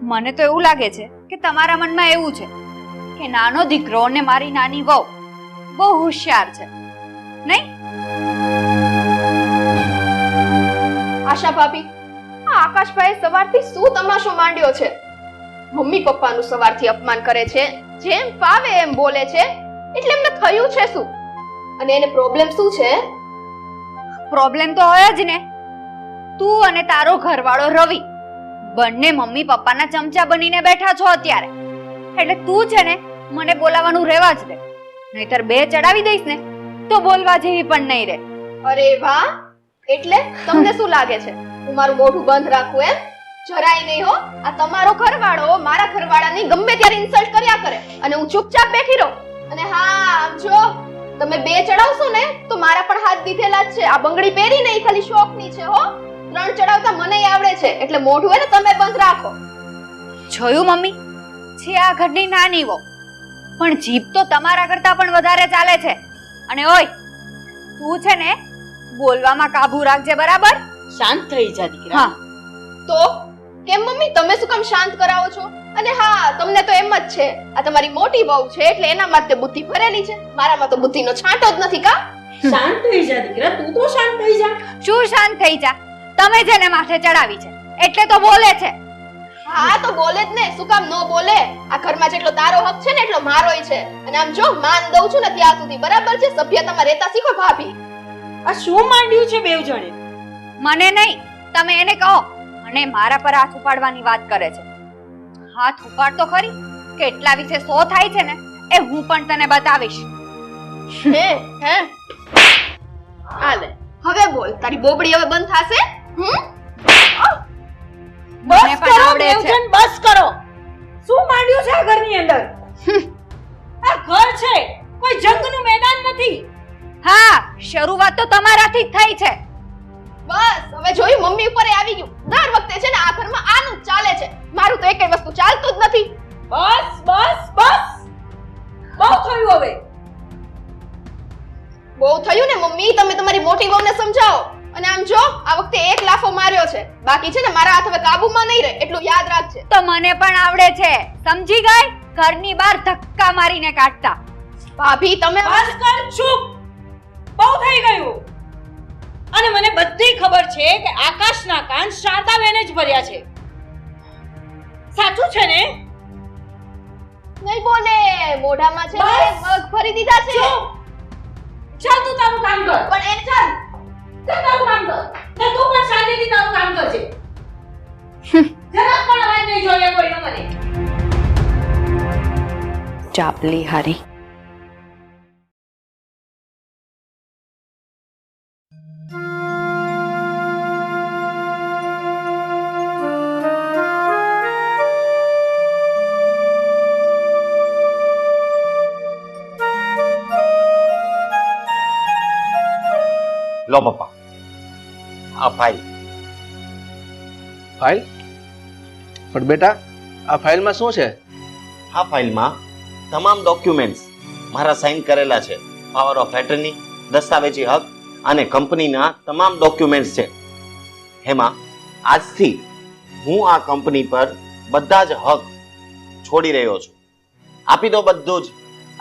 મને તો એવું લાગે છે કે તમારા મનમાં એવું છે કે નાનો દીકરો અને મારી નાની વહુ બહુ હોશિયાર છે, નહીં? આશા ભાભી, આ આકાશભાઈ સવારથી શું તમાશો માંડ્યો છે? મમ્મી પપ્પાનું સવારથી અપમાન કરે છે, જેમ ફાવે એમ બોલે છે. એટલે એમને થયું છે શું? અને એને પ્રોબ્લેમ શું છે? પ્રોબ્લેમ તો હોય જ ને. તું અને તારો ઘરવાળો રવિ બંને મમ્મી પપ્પાના ચમચા બનીને બેઠા છો અત્યારે. એટલે તું છે ને મને બોલાવાનું રહેવા જ દે, નહીતર બે ચડાવી દઈશ ને તો બોલવા જેવી પણ નહીં રહે. અરે વાહ! એટલે તમને શું લાગે છે હું મારું મોઢું બંધ રાખું એમ? જરાય નહીં હો. આ તમારો ઘરવાળો મારા ઘરવાળાની ગમે ત્યારે ઇન્સલ્ટ કર્યા કરે અને હું ચૂપચાપ બેઠી રહું. અને હા, આમ જો તમે બે ચડાવશો ને તો મારા પણ હાથ દીધેલા જ છે. આ બંગડી પહેરી નહીં, ખાલી શોખની છે હો. 3 ચડાવતા મને આવડે છે, એટલે મોઢું હે ને તમે બંધ રાખો. જોયું મમ્મી, છે આ ઘરની નાની વહુ, પણ જીભ તો તમારા કરતા પણ વધારે ચાલે છે. અને ઓય, તું છે ને બોલવામાં કાબુ રાખજે, બરાબર? શાંત થઈ જા દીકરા. હા. તો કેમ મમ્મી તમે શું કામ શાંત કરાવો છો? અને હા, તમને તો એમ જ છે આ તમારી મોટી વહુ છે એટલે એનામાં તે બુદ્ધિ ભરેલી છે, મારામાં તો બુદ્ધિનો છાંટો જ નથી. કા શાંત થઈ જા દીકરા, તું તો શાંત થઈ જા. શું શાંત થઈ જા? તમે જેને માથે ચડાવી છે એટલે તો બોલે છે. હા તો બોલે જ ને, શું કામ ન બોલે? આ ઘરમાં જેટલો તારો હક છે ને એટલો મારોય છે. અને આમ જો માન દઉં છું ને ત્યાં સુધી બરાબર છે. સભ્યતામાં રહેતા શીખો ભાભી. આ શું માંડ્યું છે બેવ જણે? મને નહીં, તમે એને કહો. અને મારા પર હાથ ઉપાડવાની વાત કરે છે. હાથ ઉપાડ તો ખરી, કેટલા વિશે 100 થાય છે ને એ હું પણ તને બતાવીશ. હે હે આલે હવે બોલ, તારી બોબડી હવે બંધ થાશે? મને બસ પણ કરો આવડે છે. બેવજણ, બસ કરો. શું માંડ્યું છે આ ઘરની અંદર? આ ઘર છે, કોઈ જંગનું મેદાન નથી. હા, શરૂઆત તો તમારાથી જ થઈ છે. બસ હવે જોયું, મમ્મી ઉપર આવી ગયું. દર વખતે છે ને આ ઘરમાં આનું જ ચાલે છે. મારું તો એકેય વસ્તુ ચાલતું જ નથી. બસ બસ બસ, બહુ થયું હવે. બહુ થયું ને મમ્મી, તમે તમારી મોટી વહુને સમજાવો. અને આમ જો આ વખતે એક લાફો માર્યો છે, બાકી છે ને મારા હાથ હવે કાબુમાં નહીં રહે, એટલું યાદ રાખજે. તો મને પણ આવડે છે, સમજી ગઈ? ઘરની બહાર ધક્કા મારીને કાઢતા. ભાભી તમે બસ કર, ચૂપ. બહુ થઈ ગયું. અને મને બધી ખબર છે કે આકાશના કાન શારદાબેને જ ભર્યા છે. સાચું છે ને? નહીં બોલે, મોઢામાં છે ને બસ. મગ ભરી દીધા છે. ચૂપ. ચાલ તું તારું કામ કર. પણ એ ચાલ ચાલ તારું કામ કર. ને તું પણ શાંતિથી તારું કામ કરજે. જરાક પણ અવાજ નહીં જોઈએ કોઈનો મને. ચાપલી હારી. લો પપ્પા, આ ફાઇલ. ફાઇલ? પણ બેટા, આ ફાઇલમાં શું છે? આ ફાઇલમાં તમામ ડોક્યુમેન્ટ્સ મારા સાઇન કરેલા છે. પાવર ઓફ એટર્ની, દસ્તાવેજી હક અને કંપનીના તમામ ડોક્યુમેન્ટ્સ છે. એમાં આજથી હું આ કંપની પર બધા જ હક છોડી રહ્યો છું. આપી દો બધું જ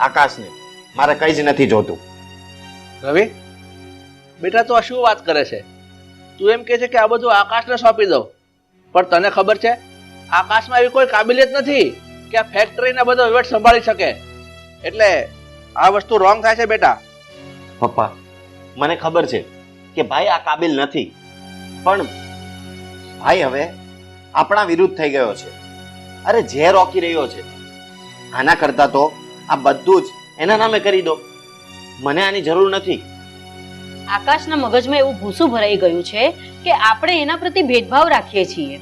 આકાશને, મારે કંઈ જ નથી જોતું. રવિ, બેટા તો આ શું વાત કરે છે? તું એમ કહે છે કે આ બધું આકાશને સોંપી દો, પણ તને ખબર છે આકાશમાં એવી કોઈ કાબિલિયત નથી કે આ ફેક્ટરીના બધો વહીવટ સંભાળી શકે. એટલે આ વસ્તુ રોંગ થાય છે બેટા. પપ્પા, મને ખબર છે કે ભાઈ આ કાબિલ નથી, પણ ભાઈ હવે આપણા વિરુદ્ધ થઈ ગયો છે. અરે જે રોકી રહ્યો છે, આના કરતા તો આ બધું જ એના નામે કરી દો. મને આની જરૂર નથી. આકાશના મગજમાં એવું ભૂસું ભરાઈ ગયું છે કે આપણે એના પ્રતિ ભેદભાવ રાખીએ છીએ.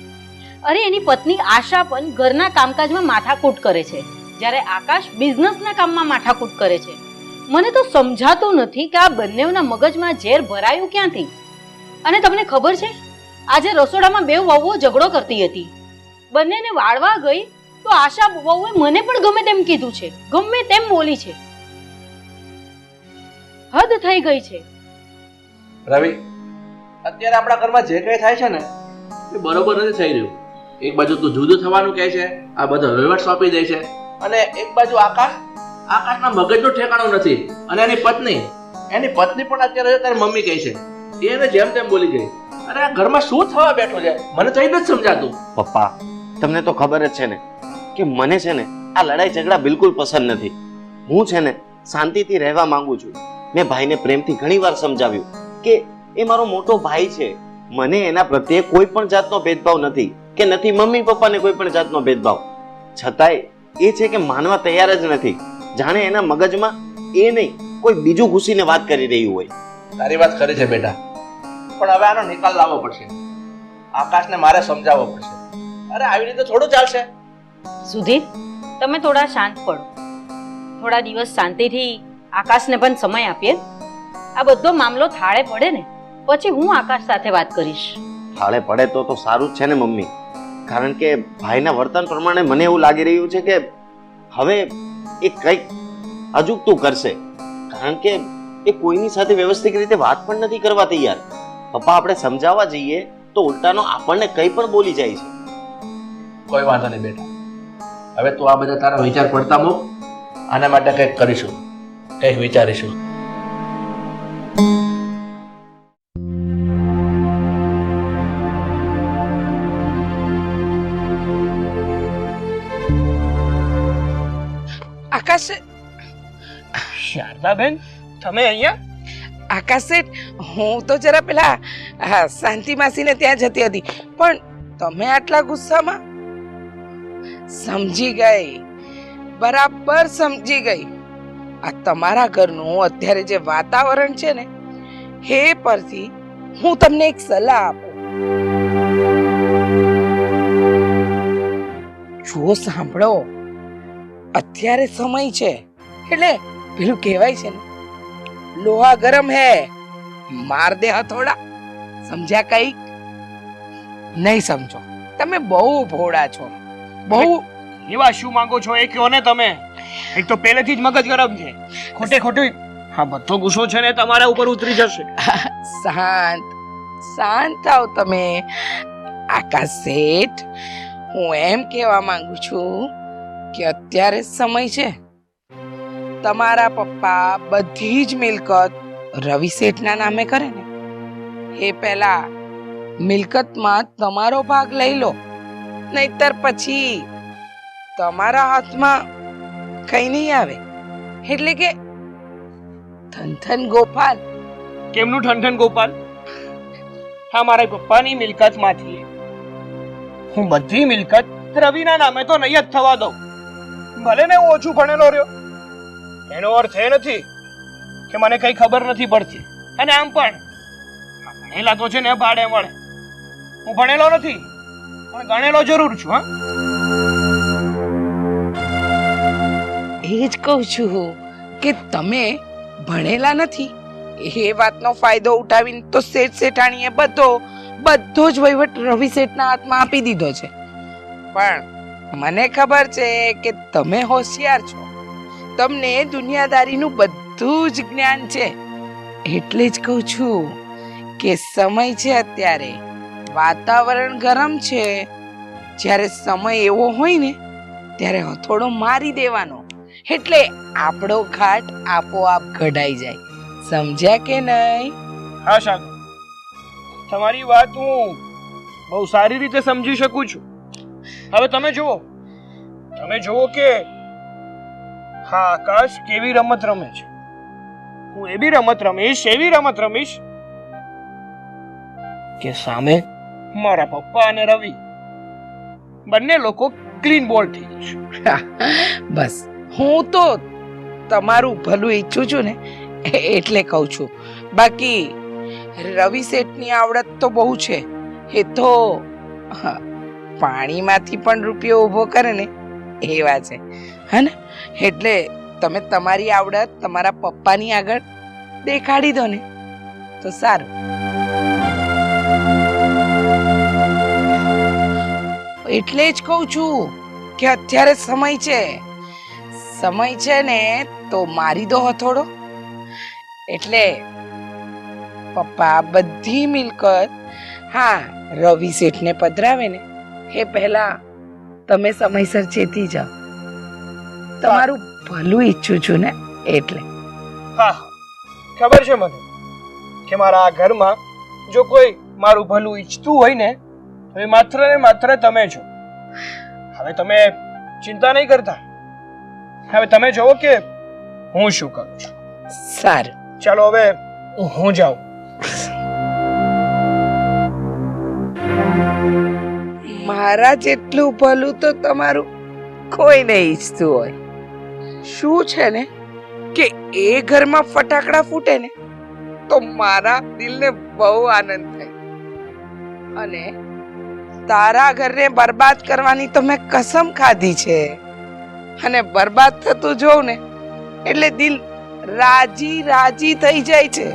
અરે એની પત્ની આશા પણ ઘરના કામકાજમાં માથાકૂટ કરે છે, જ્યારે આકાશ બિઝનેસના કામમાં માથાકૂટ કરે છે. મને તો સમજાતું નથી કે આ બંનેના મગજમાં ઝેર ભરાયું ક્યાંથી. અને તમને ખબર છે, આજે રસોડામાં બે વહુઓ ઝઘડો કરતી હતી. બંનેને વાળવા ગઈ તો આશા વહુએ મને પણ ગમે તેમ કીધું છે, ગમે તેમ બોલી છે. હદ થઈ ગઈ છે. રવિ, અત્યારે આપણા ઘરમાં જે કંઈ થાય છે ને એ બરોબર નથી થઈ રહ્યું. એક બાજુ તું જુદું થવાનું કહે છે, આ બધો વહીવટ સોંપી દે છે, અને એક બાજુ આકાશના મગજનું ઠેકાણું નથી. અને એની પત્ની પણ અત્યારે તારી મમ્મી કહે છે, એને જેમ તેમ બોલી ગઈ. અરે આ ઘરમાં શું થવા બેઠું છે, મને તો એ નથી સમજાતું. પપ્પા, તમને તો ખબર જ છે ને કે મને છે ને આ લડાઈ ઝઘડા બિલકુલ પસંદ નથી. હું છે ને શાંતિથી રહેવા માંગુ છું. મેં ભાઈને પ્રેમથી ઘણીવાર સમજાવ્યું કે એ મારો મોટો ભાઈ છે, મને એના પ્રત્યે કોઈ પણ જાતનો ભેદભાવ નથી, કે નથી મમ્મી પપ્પાને કોઈ પણ જાતનો ભેદભાવ. છતાંય એ છે કે માનવા તૈયાર જ નથી, જાણે એના મગજમાં એ નહીં કોઈ બીજું ઘૂસીને વાત કરી રહ્યું હોય. તારી વાત ખરી છે બેટા, પણ હવે આનો નિકાલ લાવવો પડશે. આકાશને મારે સમજાવવો પડશે. અરે આવી રીતે થોડું ચાલશે. સુધીર, તમે થોડા શાંત પડો. થોડા દિવસ શાંતિથી આકાશને પણ સમય આપીએ. આ બધો મામલો થાળે પડે ને પછી હું આકાશ સાથે વાત કરીશ. થાળે પડે તો સારું જ છે ને મમ્મી, કારણ કે ભાઈના વર્તન પ્રમાણે મને એવું લાગી રહ્યું છે કે હવે એ કંઈક અજુગતું કરશે, કારણ કે એ કોઈની સાથે વ્યવસ્થિત રીતે વાત પણ નથી કરવા તૈયાર. પપ્પા આપણે સમજાવવા જઈએ તો ઉલટાનો આપણને કંઈ પણ બોલી જાય છે. કોઈ વાંધો નહીં બેટા, હવે તું આ બધા તારા વિચાર પડતા મૂક. આના માટે કંઈક કરીશું, કંઈક વિચારીશું. આકાશ, શારદાબેન, તમે અહીંયા? આકાશ શેઠ, હું તો જરા પેલા શાંતિ માસીને ત્યાં જતી હતી, પણ તમે આટલા ગુસ્સામાં? સમજી ગઈ, બરાબર સમજી ગઈ. આ તમારા ઘરનું અત્યારે જે વાતાવરણ છે ને, એ પરથી હું તમને એક સલાહ આપું. જો સાંભળો, અત્યારે સમય છે એટલે પેલું કહેવાય છે ને, લોહા ગરમ હે માર દે હથોડા. સમજ્યા? કઈ નહીં સમજો, તમે બહુ ભોળા છો, બહુ. એવા શું માંગો છો એ કહો ને તમે. એક તો પહેલેથી જ મગજ ગરમ છે, ખોટે ખોટી હા બધો ગુસ્સો છે ને તમારા ઉપર ઉતરી જશે. શાંત શાંત થાવ તમે. આકાશ શેઠ, હું એમ કહેવા માંગુ છું કે અત્યારે સમય છે. તમારા પપ્પા બધી જ મિલકત રવિ શેઠના નામે કરે ને, એ પહેલા મિલકતમાં તમારો ભાગ લઈ લો, નહીતર પછી તમારા હાથમાં કઈ નહીં આવે. એટલે કે ઠનઠન ગોપાલ. કેમનું ઠનઠન ગોપાલ? હા, મારા પપ્પાની મિલકતમાંથી હું બધી મિલકત રવિના નામે તો નહીં જ થવા દઉં. ભલે ને હું ઓછું ભણેલો રહ્યો, એનો અર્થ એ નથી કે મને કઈ ખબર નથી પડતી. અને આમ પણ ભણેલા તો છે ને ભાડે મળે. હું ભણેલો નથી પણ ગણેલો જરૂર છું. હા, એ જ કહું છું કે તમે ભણેલા નથી, એ વાતનો ફાયદો ઉઠાવીને તો શેઠ શેઠાણીએ બધો જ વહીવટ રવિ શેઠના હાથમાં આપી દીધો છે. પણ મને ખબર છે કે તમે હોશિયાર છો, તમને દુનિયાદારીનું બધું જ જ્ઞાન છે. એટલે જ કહું છું કે સમય છે અત્યારે, વાતાવરણ ગરમ છે. જ્યારે સમય એવો હોય ને ત્યારે હથોડો મારી દેવાનો, એટલે આપણો ઘાટ આપોઆપ ઘડાઈ જાય. સમજ્યા કે નહીં? હા શાંત, તમારી વાત હું બહુ સારી રીતે સમજી શકું છું. હવે તમે જુઓ કે હા આકાશ કેવી રમત રમે છે. હું એવી રમત રમીશ કે સામે મારા પપ્પા અને રવિ બંને લોકો ક્લીન બોલ્ડ થઈ જશે. બસ, હું તો તમારું ભલું ઈચ્છું છું ને એટલે કહું છું. બાકી રવિ શેઠની આવડત તો બહુ છે, એ તો પાણીમાંથી પણ રૂપિયો ઊભો કરે ને એવા છે. હા ને? એટલે તમે તમારી આવડત તમારા પપ્પાની આગળ દેખાડી દો ને તો સારું. એટલે જ કહું છું કે અત્યારે સમય છે ને તો મારી દો હથોડો. એટલે પપ્પા બધી મિલકત હા રવિ શેઠને પધરાવે ને એ પહેલા તમે સમયસર ચેતી જાઓ. તમારું ભલું ઈચ્છું છું ને એટલે. હા, ખબર છે મને કે મારા આ ઘરમાં જો કોઈ મારું ભલું ઈચ્છતું હોય ને તો એ માત્ર ને માત્ર તમે છો. હવે તમે ચિંતા નહીં કરતા. હવે તમે જોવો કે હું શું કરું છું. સારું. ચાલો હવે હું જાઉં. મારા જેટલું ભલું તો તમારું કોઈ નહીં ઈચ્છતું હોય. શું છે ને કે એ ઘરમાં ફટાકડા ફૂટે ને તો મારા દિલને બહુ આનંદ થાય, અને તારા ઘરને બરબાદ કરવાની તો મેં કસમ ખાધી છે, અને બરબાદ થતું જોઉં ને એટલે દિલ રાજી રાજી થઈ જાય છે.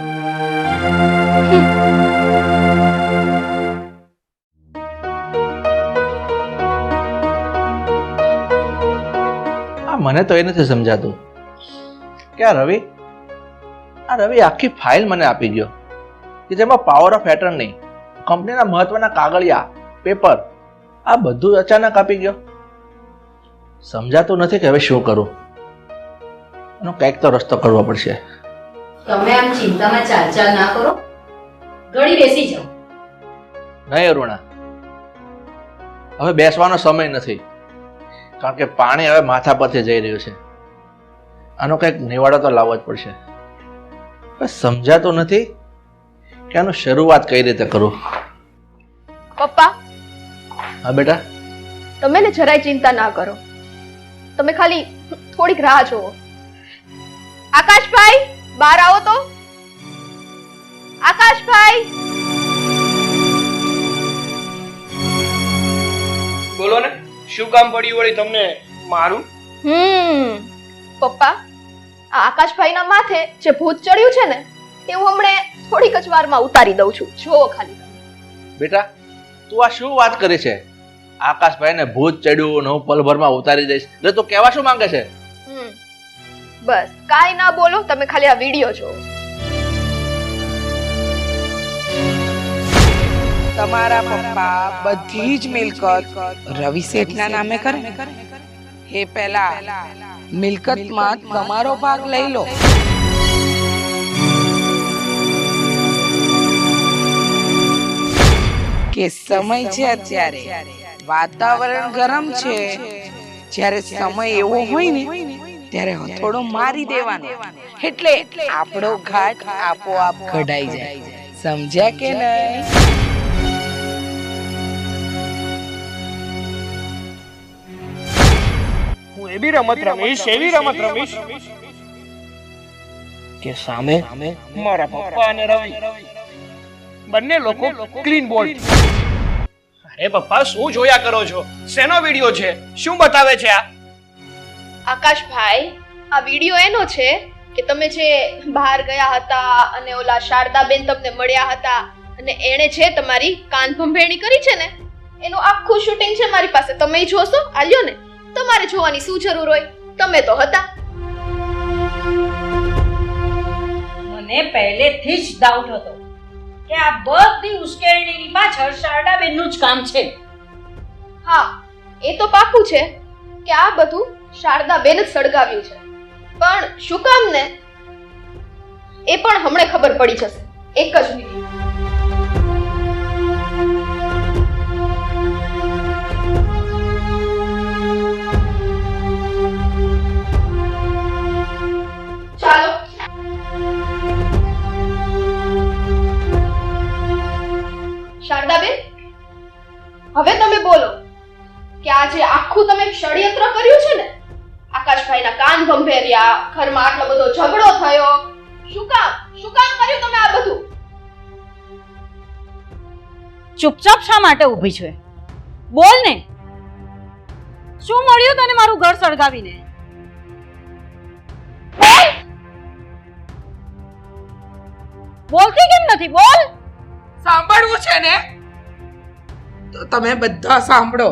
મને તો એ નથી સમજાતું કે આ રવિ આખી ફાઇલ મને આપી ગયો કે જેમાં પાવર ઓફ એટર્ની, કંપનીના મહત્વના કાગળિયા, પેપર, આ બધું અચાનક આપી ગયો. સમજાતું નથી કે હવે શું કરું. એનો કંઈક તો રસ્તો કરવો પડશે. તમે આમ ચિંતામાં ચાલ ના કરો, ઘડી બેસી જાઓ. નહીં અરુણા, હવે બેસવાનો સમય નથી, કારણ કે પાણી હવે માથા પરથી જઈ રહ્યું છે. આનો કંઈક નિવાડો તો લાવવો જ પડશે. સમજાતું નથી કે આનું શરૂઆત કઈ રીતે કરું. પપ્પા, હા બેટા, તમે ને જરાય ચિંતા ના કરો, તમે ખાલી થોડીક રાહ જોવો. આકાશભાઈ, બહાર આવો તો. આકાશભાઈ, બોલો ને, શું કામ પડ્યું વળી તમને મારું? પપ્પા, આ આકાશભાઈના માથે જે ભૂત ચડ્યું છે ને એ હું હમણે થોડીક જ વારમાં ઉતારી દઉં છું. જો ખાલી બેટા, તું આ શું વાત કરી છે? આકાશભાઈને ભૂત ચડ્યું ને હું પલભરમાં ઉતારી દઈશ, એટલે તું કહેવા શું માંગે છે? બસ કાઈ ના બોલો, તમે ખાલી આ વિડિયો જોવો. તમારા પપ્પા બધી જ મિલકત રવિ શેઠના નામે કરે. એ પહેલા મિલકતમાં તમારો ભાગ લઈ લો. કે સમય છે અત્યારે, વાતાવરણ ગરમ છે, જ્યારે સમય એવો હોય ને ત્યારે હથોડો મારી દેવાનો, એટલે આપણો ઘાટ આપોઆપ ઘડાઈ જાય. સમજ્યા કે નહીં? હું એવી રમત રમીશ કે સામે મારા પપ્પા અને રવિ બંને લોકો ક્લીન બોલ્ડ. અરે પપ્પા, શું જોયા કરો છો? શેનો વિડિયો છે? શું બતાવે છે આ? આકાશભાઈ, આ વિડિયો એનો છે કે તમે જે બહાર ગયા હતા અને ઓલા શારદાબેન તમને મળ્યા હતા અને એણે જે તમારી કાન ભંભેરણી કરી છે ને એનું આખું શૂટિંગ છે મારી પાસે. તમે જોશો. આલ્યો ને, તમારે જોવાની શું જરૂર હોય? તમે તો હતા. મને પહેલેથી જ ડાઉટ હતો કે આ બધી ઉશ્કેરણીની પાછળ શારદાબેનનું જ કામ છે. હા, એ તો પાક્કું છે કે આ બધું શારદાબેન જ સળગાવ્યું છે, પણ શું કામ ને એ પણ હમણે ખબર પડી જશે. એક જ મિનિટ. ચાલો. શારદાબેન, હવે તમે બોલો કે આ જે આખું તમે ષડયંત્ર કર્યું છે ને, આકાશભાઈના કાન ભંભેર્યા, ઘરમાં આટલો બધો ઝઘડો થયો, શું કામ કર્યું તમે આ બધું? ચૂપચાપ શા માટે ઊભી છે? બોલ ને, શું મળ્યું તને મારું ઘર સળગાવીને? બોલતી કેમ નથી? બોલ. સાંભળવું છે ને તો તમે બધા સાંભળો.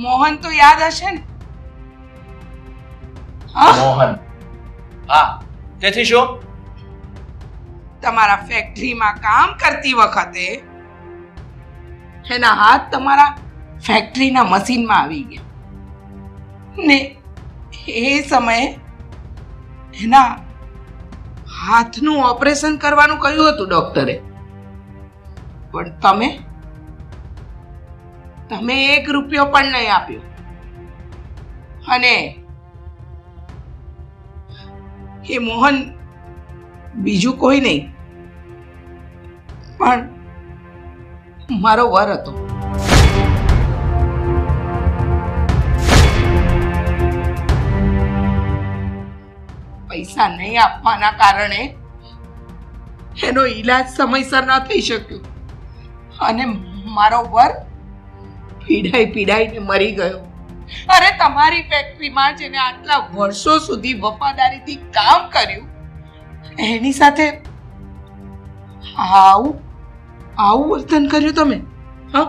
મોહન તો યાદ હશે ને? મોહન? હા, તેથી શું? તમારા ફેક્ટરીમાં કામ કરતી વખતે એના હાથ તમારા ફેક્ટરીના મશીનમાં આવી ગયા ને એ સમયે એના હાથનું ઓપરેશન કરવાનું કહ્યું હતું ડોક્ટરે, પણ તમે 1 રૂપિયો પણ નહીં આપ્યો, અને કે મોહન બીજું કોઈ નહીં પણ મારો વર હતો. પૈસા નહીં આપવાના કારણે એનો ઈલાજ સમયસર ન થઈ શક્યો અને મારો વર પીડાઈને મરી ગયો. અરે તમારી ફેક્ટરીમાં જેને આટલા વર્ષો સુધી વફાદારીથી કામ કર્યું એની સાથે આવું વર્તન કર્યું તમે? હા,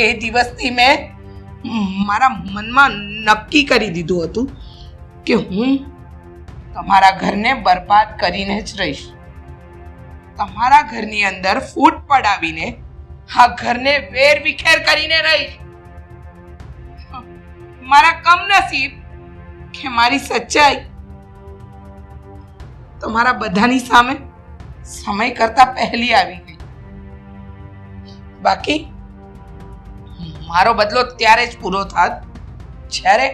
એ દિવસથી મેં મારા મનમાં નક્કી કરી દીધું હતું કે હું તમારા ઘરને બરબાદ કરીને જ રહીશ. તમારા ઘરની અંદર ફૂટ પડાવીને આ ઘરને વેર વિખેર કરીને રહીશ. મારા કમનસીબ કે મારી સચ્ચાઈ તમારા બધાની સામે સમય કરતા પહેલી આવી ગઈ. બાકી મારો બદલો ત્યારે જ પૂરો થાત જ્યારે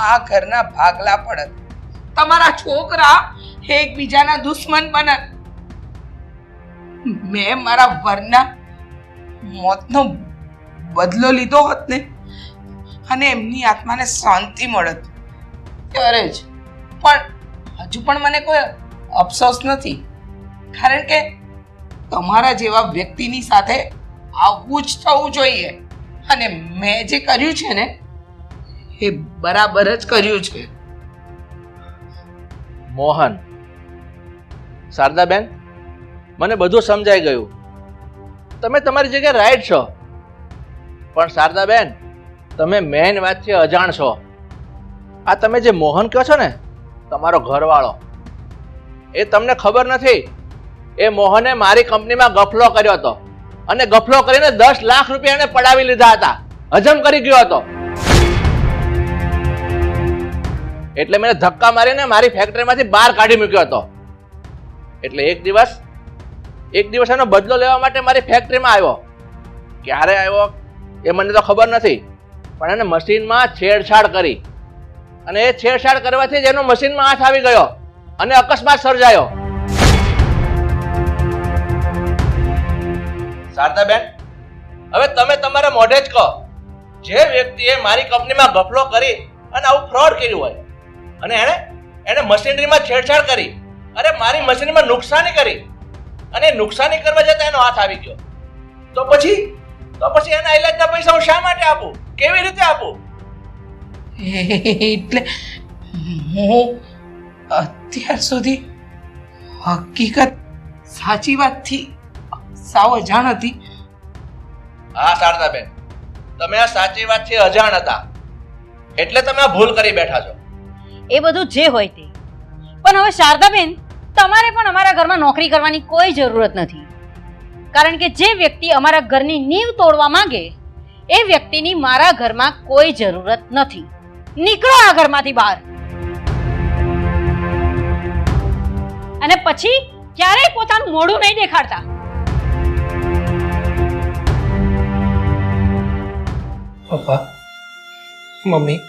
આ ઘરના ભાગલા પડત, તમારા છોકરા એકબીજાના દુશ્મન બનત. મેં મારા વરના મોતનો બદલો લીધો હોત ને અને એમની આત્માને શાંતિ મળત ત્યારે જ. પણ હજુ પણ મને કોઈ અફસોસ નથી, કારણ કે તમારા જેવા વ્યક્તિની સાથે આવું જ થવું જોઈએ અને મેં જે કર્યું છે ને એ બરાબર જ કર્યું છે. મોહન, શારદાબેન, મને બધું સમજાઈ ગયું. તમે તમારી જગ્યાએ રાઈટ છો, પણ શારદાબેન, તમે મેઇન વાતથી અજાણ છો. આ તમે જે મોહન કહો છો ને, તમારો ઘરવાળો, એ તમને ખબર નથી. એ મોહને મારી કંપનીમાં ગફલો કર્યો હતો અને ગફલો કરીને 10 લાખ રૂપિયા એને પડાવી લીધા હતા. હજમ કરી ગયો હતો. એટલે મેં ધક્કા મારીને મારી ફેક્ટરીમાંથી બહાર કાઢી મૂક્યો હતો. એટલે એક દિવસ એનો બદલો લેવા માટે મારી ફેક્ટરીમાં આવ્યો. ક્યારે આવ્યો એ મને તો ખબર નથી, પણ એને મશીનમાં છેડછાડ કરી અને એ છેડછાડ કરવાથી જ એનો મશીનમાં હાથ આવી ગયો અને અકસ્માત સર્જાયો. શારદાબેન, હવે તમે તમારા મોઢે જ કહો, જે વ્યક્તિએ મારી કંપનીમાં ગફલો કરી અને આવું ફ્રોડ કર્યું હોય અને એને મશીનરીમાં છેડછાડ કરી, અરે મારી મશીનરીમાં નુકસાની કરી અને નુકસાની કરવા જતા એનો હાથ આવી ગયો, તો પછી એના ઈલાજના પૈસા હું શા માટે આપું? કેવી રીતે આપું? એટલે હું અત્યાર સુધી હકીકત સાચી વાતથી સાવ અજાણ હતી. હા શારદાબેન, તમે આ સાચી વાતથી અજાણ હતા એટલે તમે આ ભૂલ કરી બેઠા છો. એ બધું જે હોય તે, પણ હવે શારદાબેન, તમારે પણ અમારા ઘરમાં નોકરી કરવાની કોઈ જરૂરત નથી, કારણ કે જે વ્યક્તિ અમારા ઘરની નીંવ તોડવા માંગે એ વ્યક્તિની મારા ઘરમાં કોઈ જરૂરત નથી. નીકળો આ ઘરમાંથી બહાર, અને પછી ક્યારેય પોતાનું મોઢું નહીં દેખાડતા. પપ્પા, મમ્મી,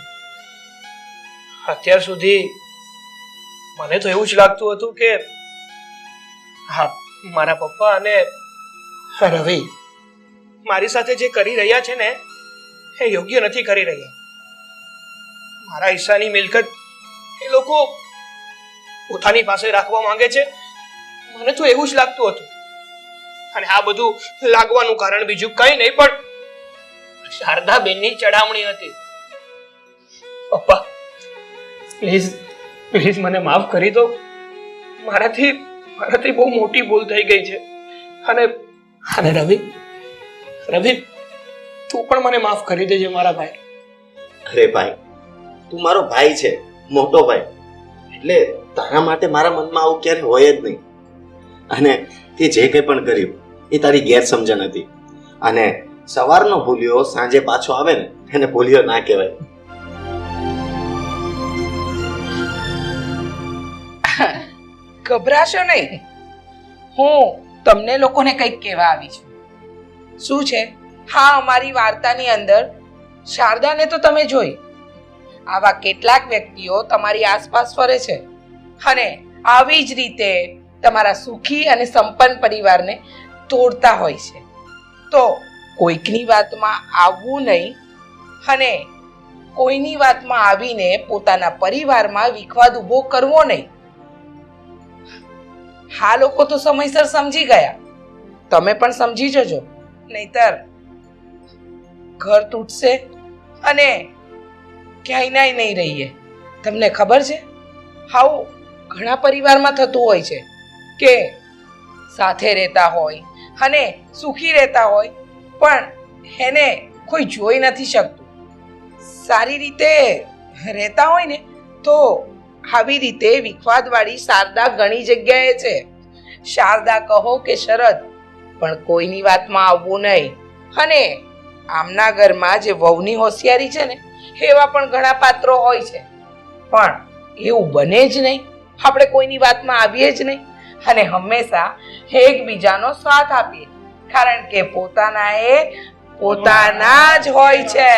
અત્યાર સુધી મને તો એવું જ લાગતું હતું કે હા, મારા પપ્પા અને રવિ મારી સાથે જે કરી રહ્યા છે ને એ યોગ્ય નથી કરી રહ્યા. મારા હિસ્સાની મિલકત એ લોકો પોતાની પાસે રાખવા માંગે છે. મને તો એવું જ લાગતું હતું, અને આ બધું લાગવાનું કારણ બીજું કંઈ નહીં પણ શારદાબેનની ચડામણી હતી. પપ્પા, પ્લીઝ મને માફ કરી દો. મારાથી બહુ મોટી ભૂલ થઈ ગઈ છે. અને રવિ, તું પણ મને માફ કરી દેજે મારા ભાઈ. અરે ભાઈ, તું મારો ભાઈ છે, મોટો ભાઈ, એટલે તારા માટે મારા મનમાં આવું ક્યારે હોય જ નહીં. અને તે જે કંઈ પણ કર્યું એ તારી ગેરસમજણ હતી, અને સવારનો ભૂલ્યો સાંજે પાછો આવે ને એને ભૂલ્યો ના કહેવાય. ગભરાશો નહીં, હું તમને લોકોને કંઈક કહેવા આવી છું. શું છે? હા, અમારી વાર્તાની અંદર શારદાને તો તમે જોઈ, આવા કેટલાક વ્યક્તિઓ તમારી આસપાસ ફરે છે અને આવી જ રીતે તમારા સુખી અને સંપન્ન પરિવારને તોડતા હોય છે. તો કોઈકની વાતમાં આવવું નહીં અને કોઈની વાતમાં આવીને પોતાના પરિવારમાં વિખવાદ ઊભો કરવો નહીં. હા, લોકો તો સમયસર સમજી ગયા, તમે પણ સમજી જજો, નહીતર ઘર તૂટશે અને ક્યાંય નહીં રહીએ. તમને ખબર છે, આવું ઘણા પરિવારમાં થતું હોય છે કે સાથે રહેતા હોય અને સુખી રહેતા હોય, પણ એને કોઈ જોઈ નથી શકતું. સારી રીતે રહેતા હોય ને તો આવી રીતે વિખવાદવાળી શારદા ઘણી જગ્યાએ છે. શારદા કહો કે શરદ, પણ કોઈની વાતમાં આવવું નહીં. અને આમના ઘરમાં જે વહુની હોશિયારી છે ને, એવા પણ ઘણા પાત્રો હોય છે, પણ એવું બને જ નહીં. આપણે કોઈની વાતમાં આવીએ જ નહીં અને હંમેશા એકબીજાનો સાથ આપીએ, કારણ કે પોતાના જ હોય છે.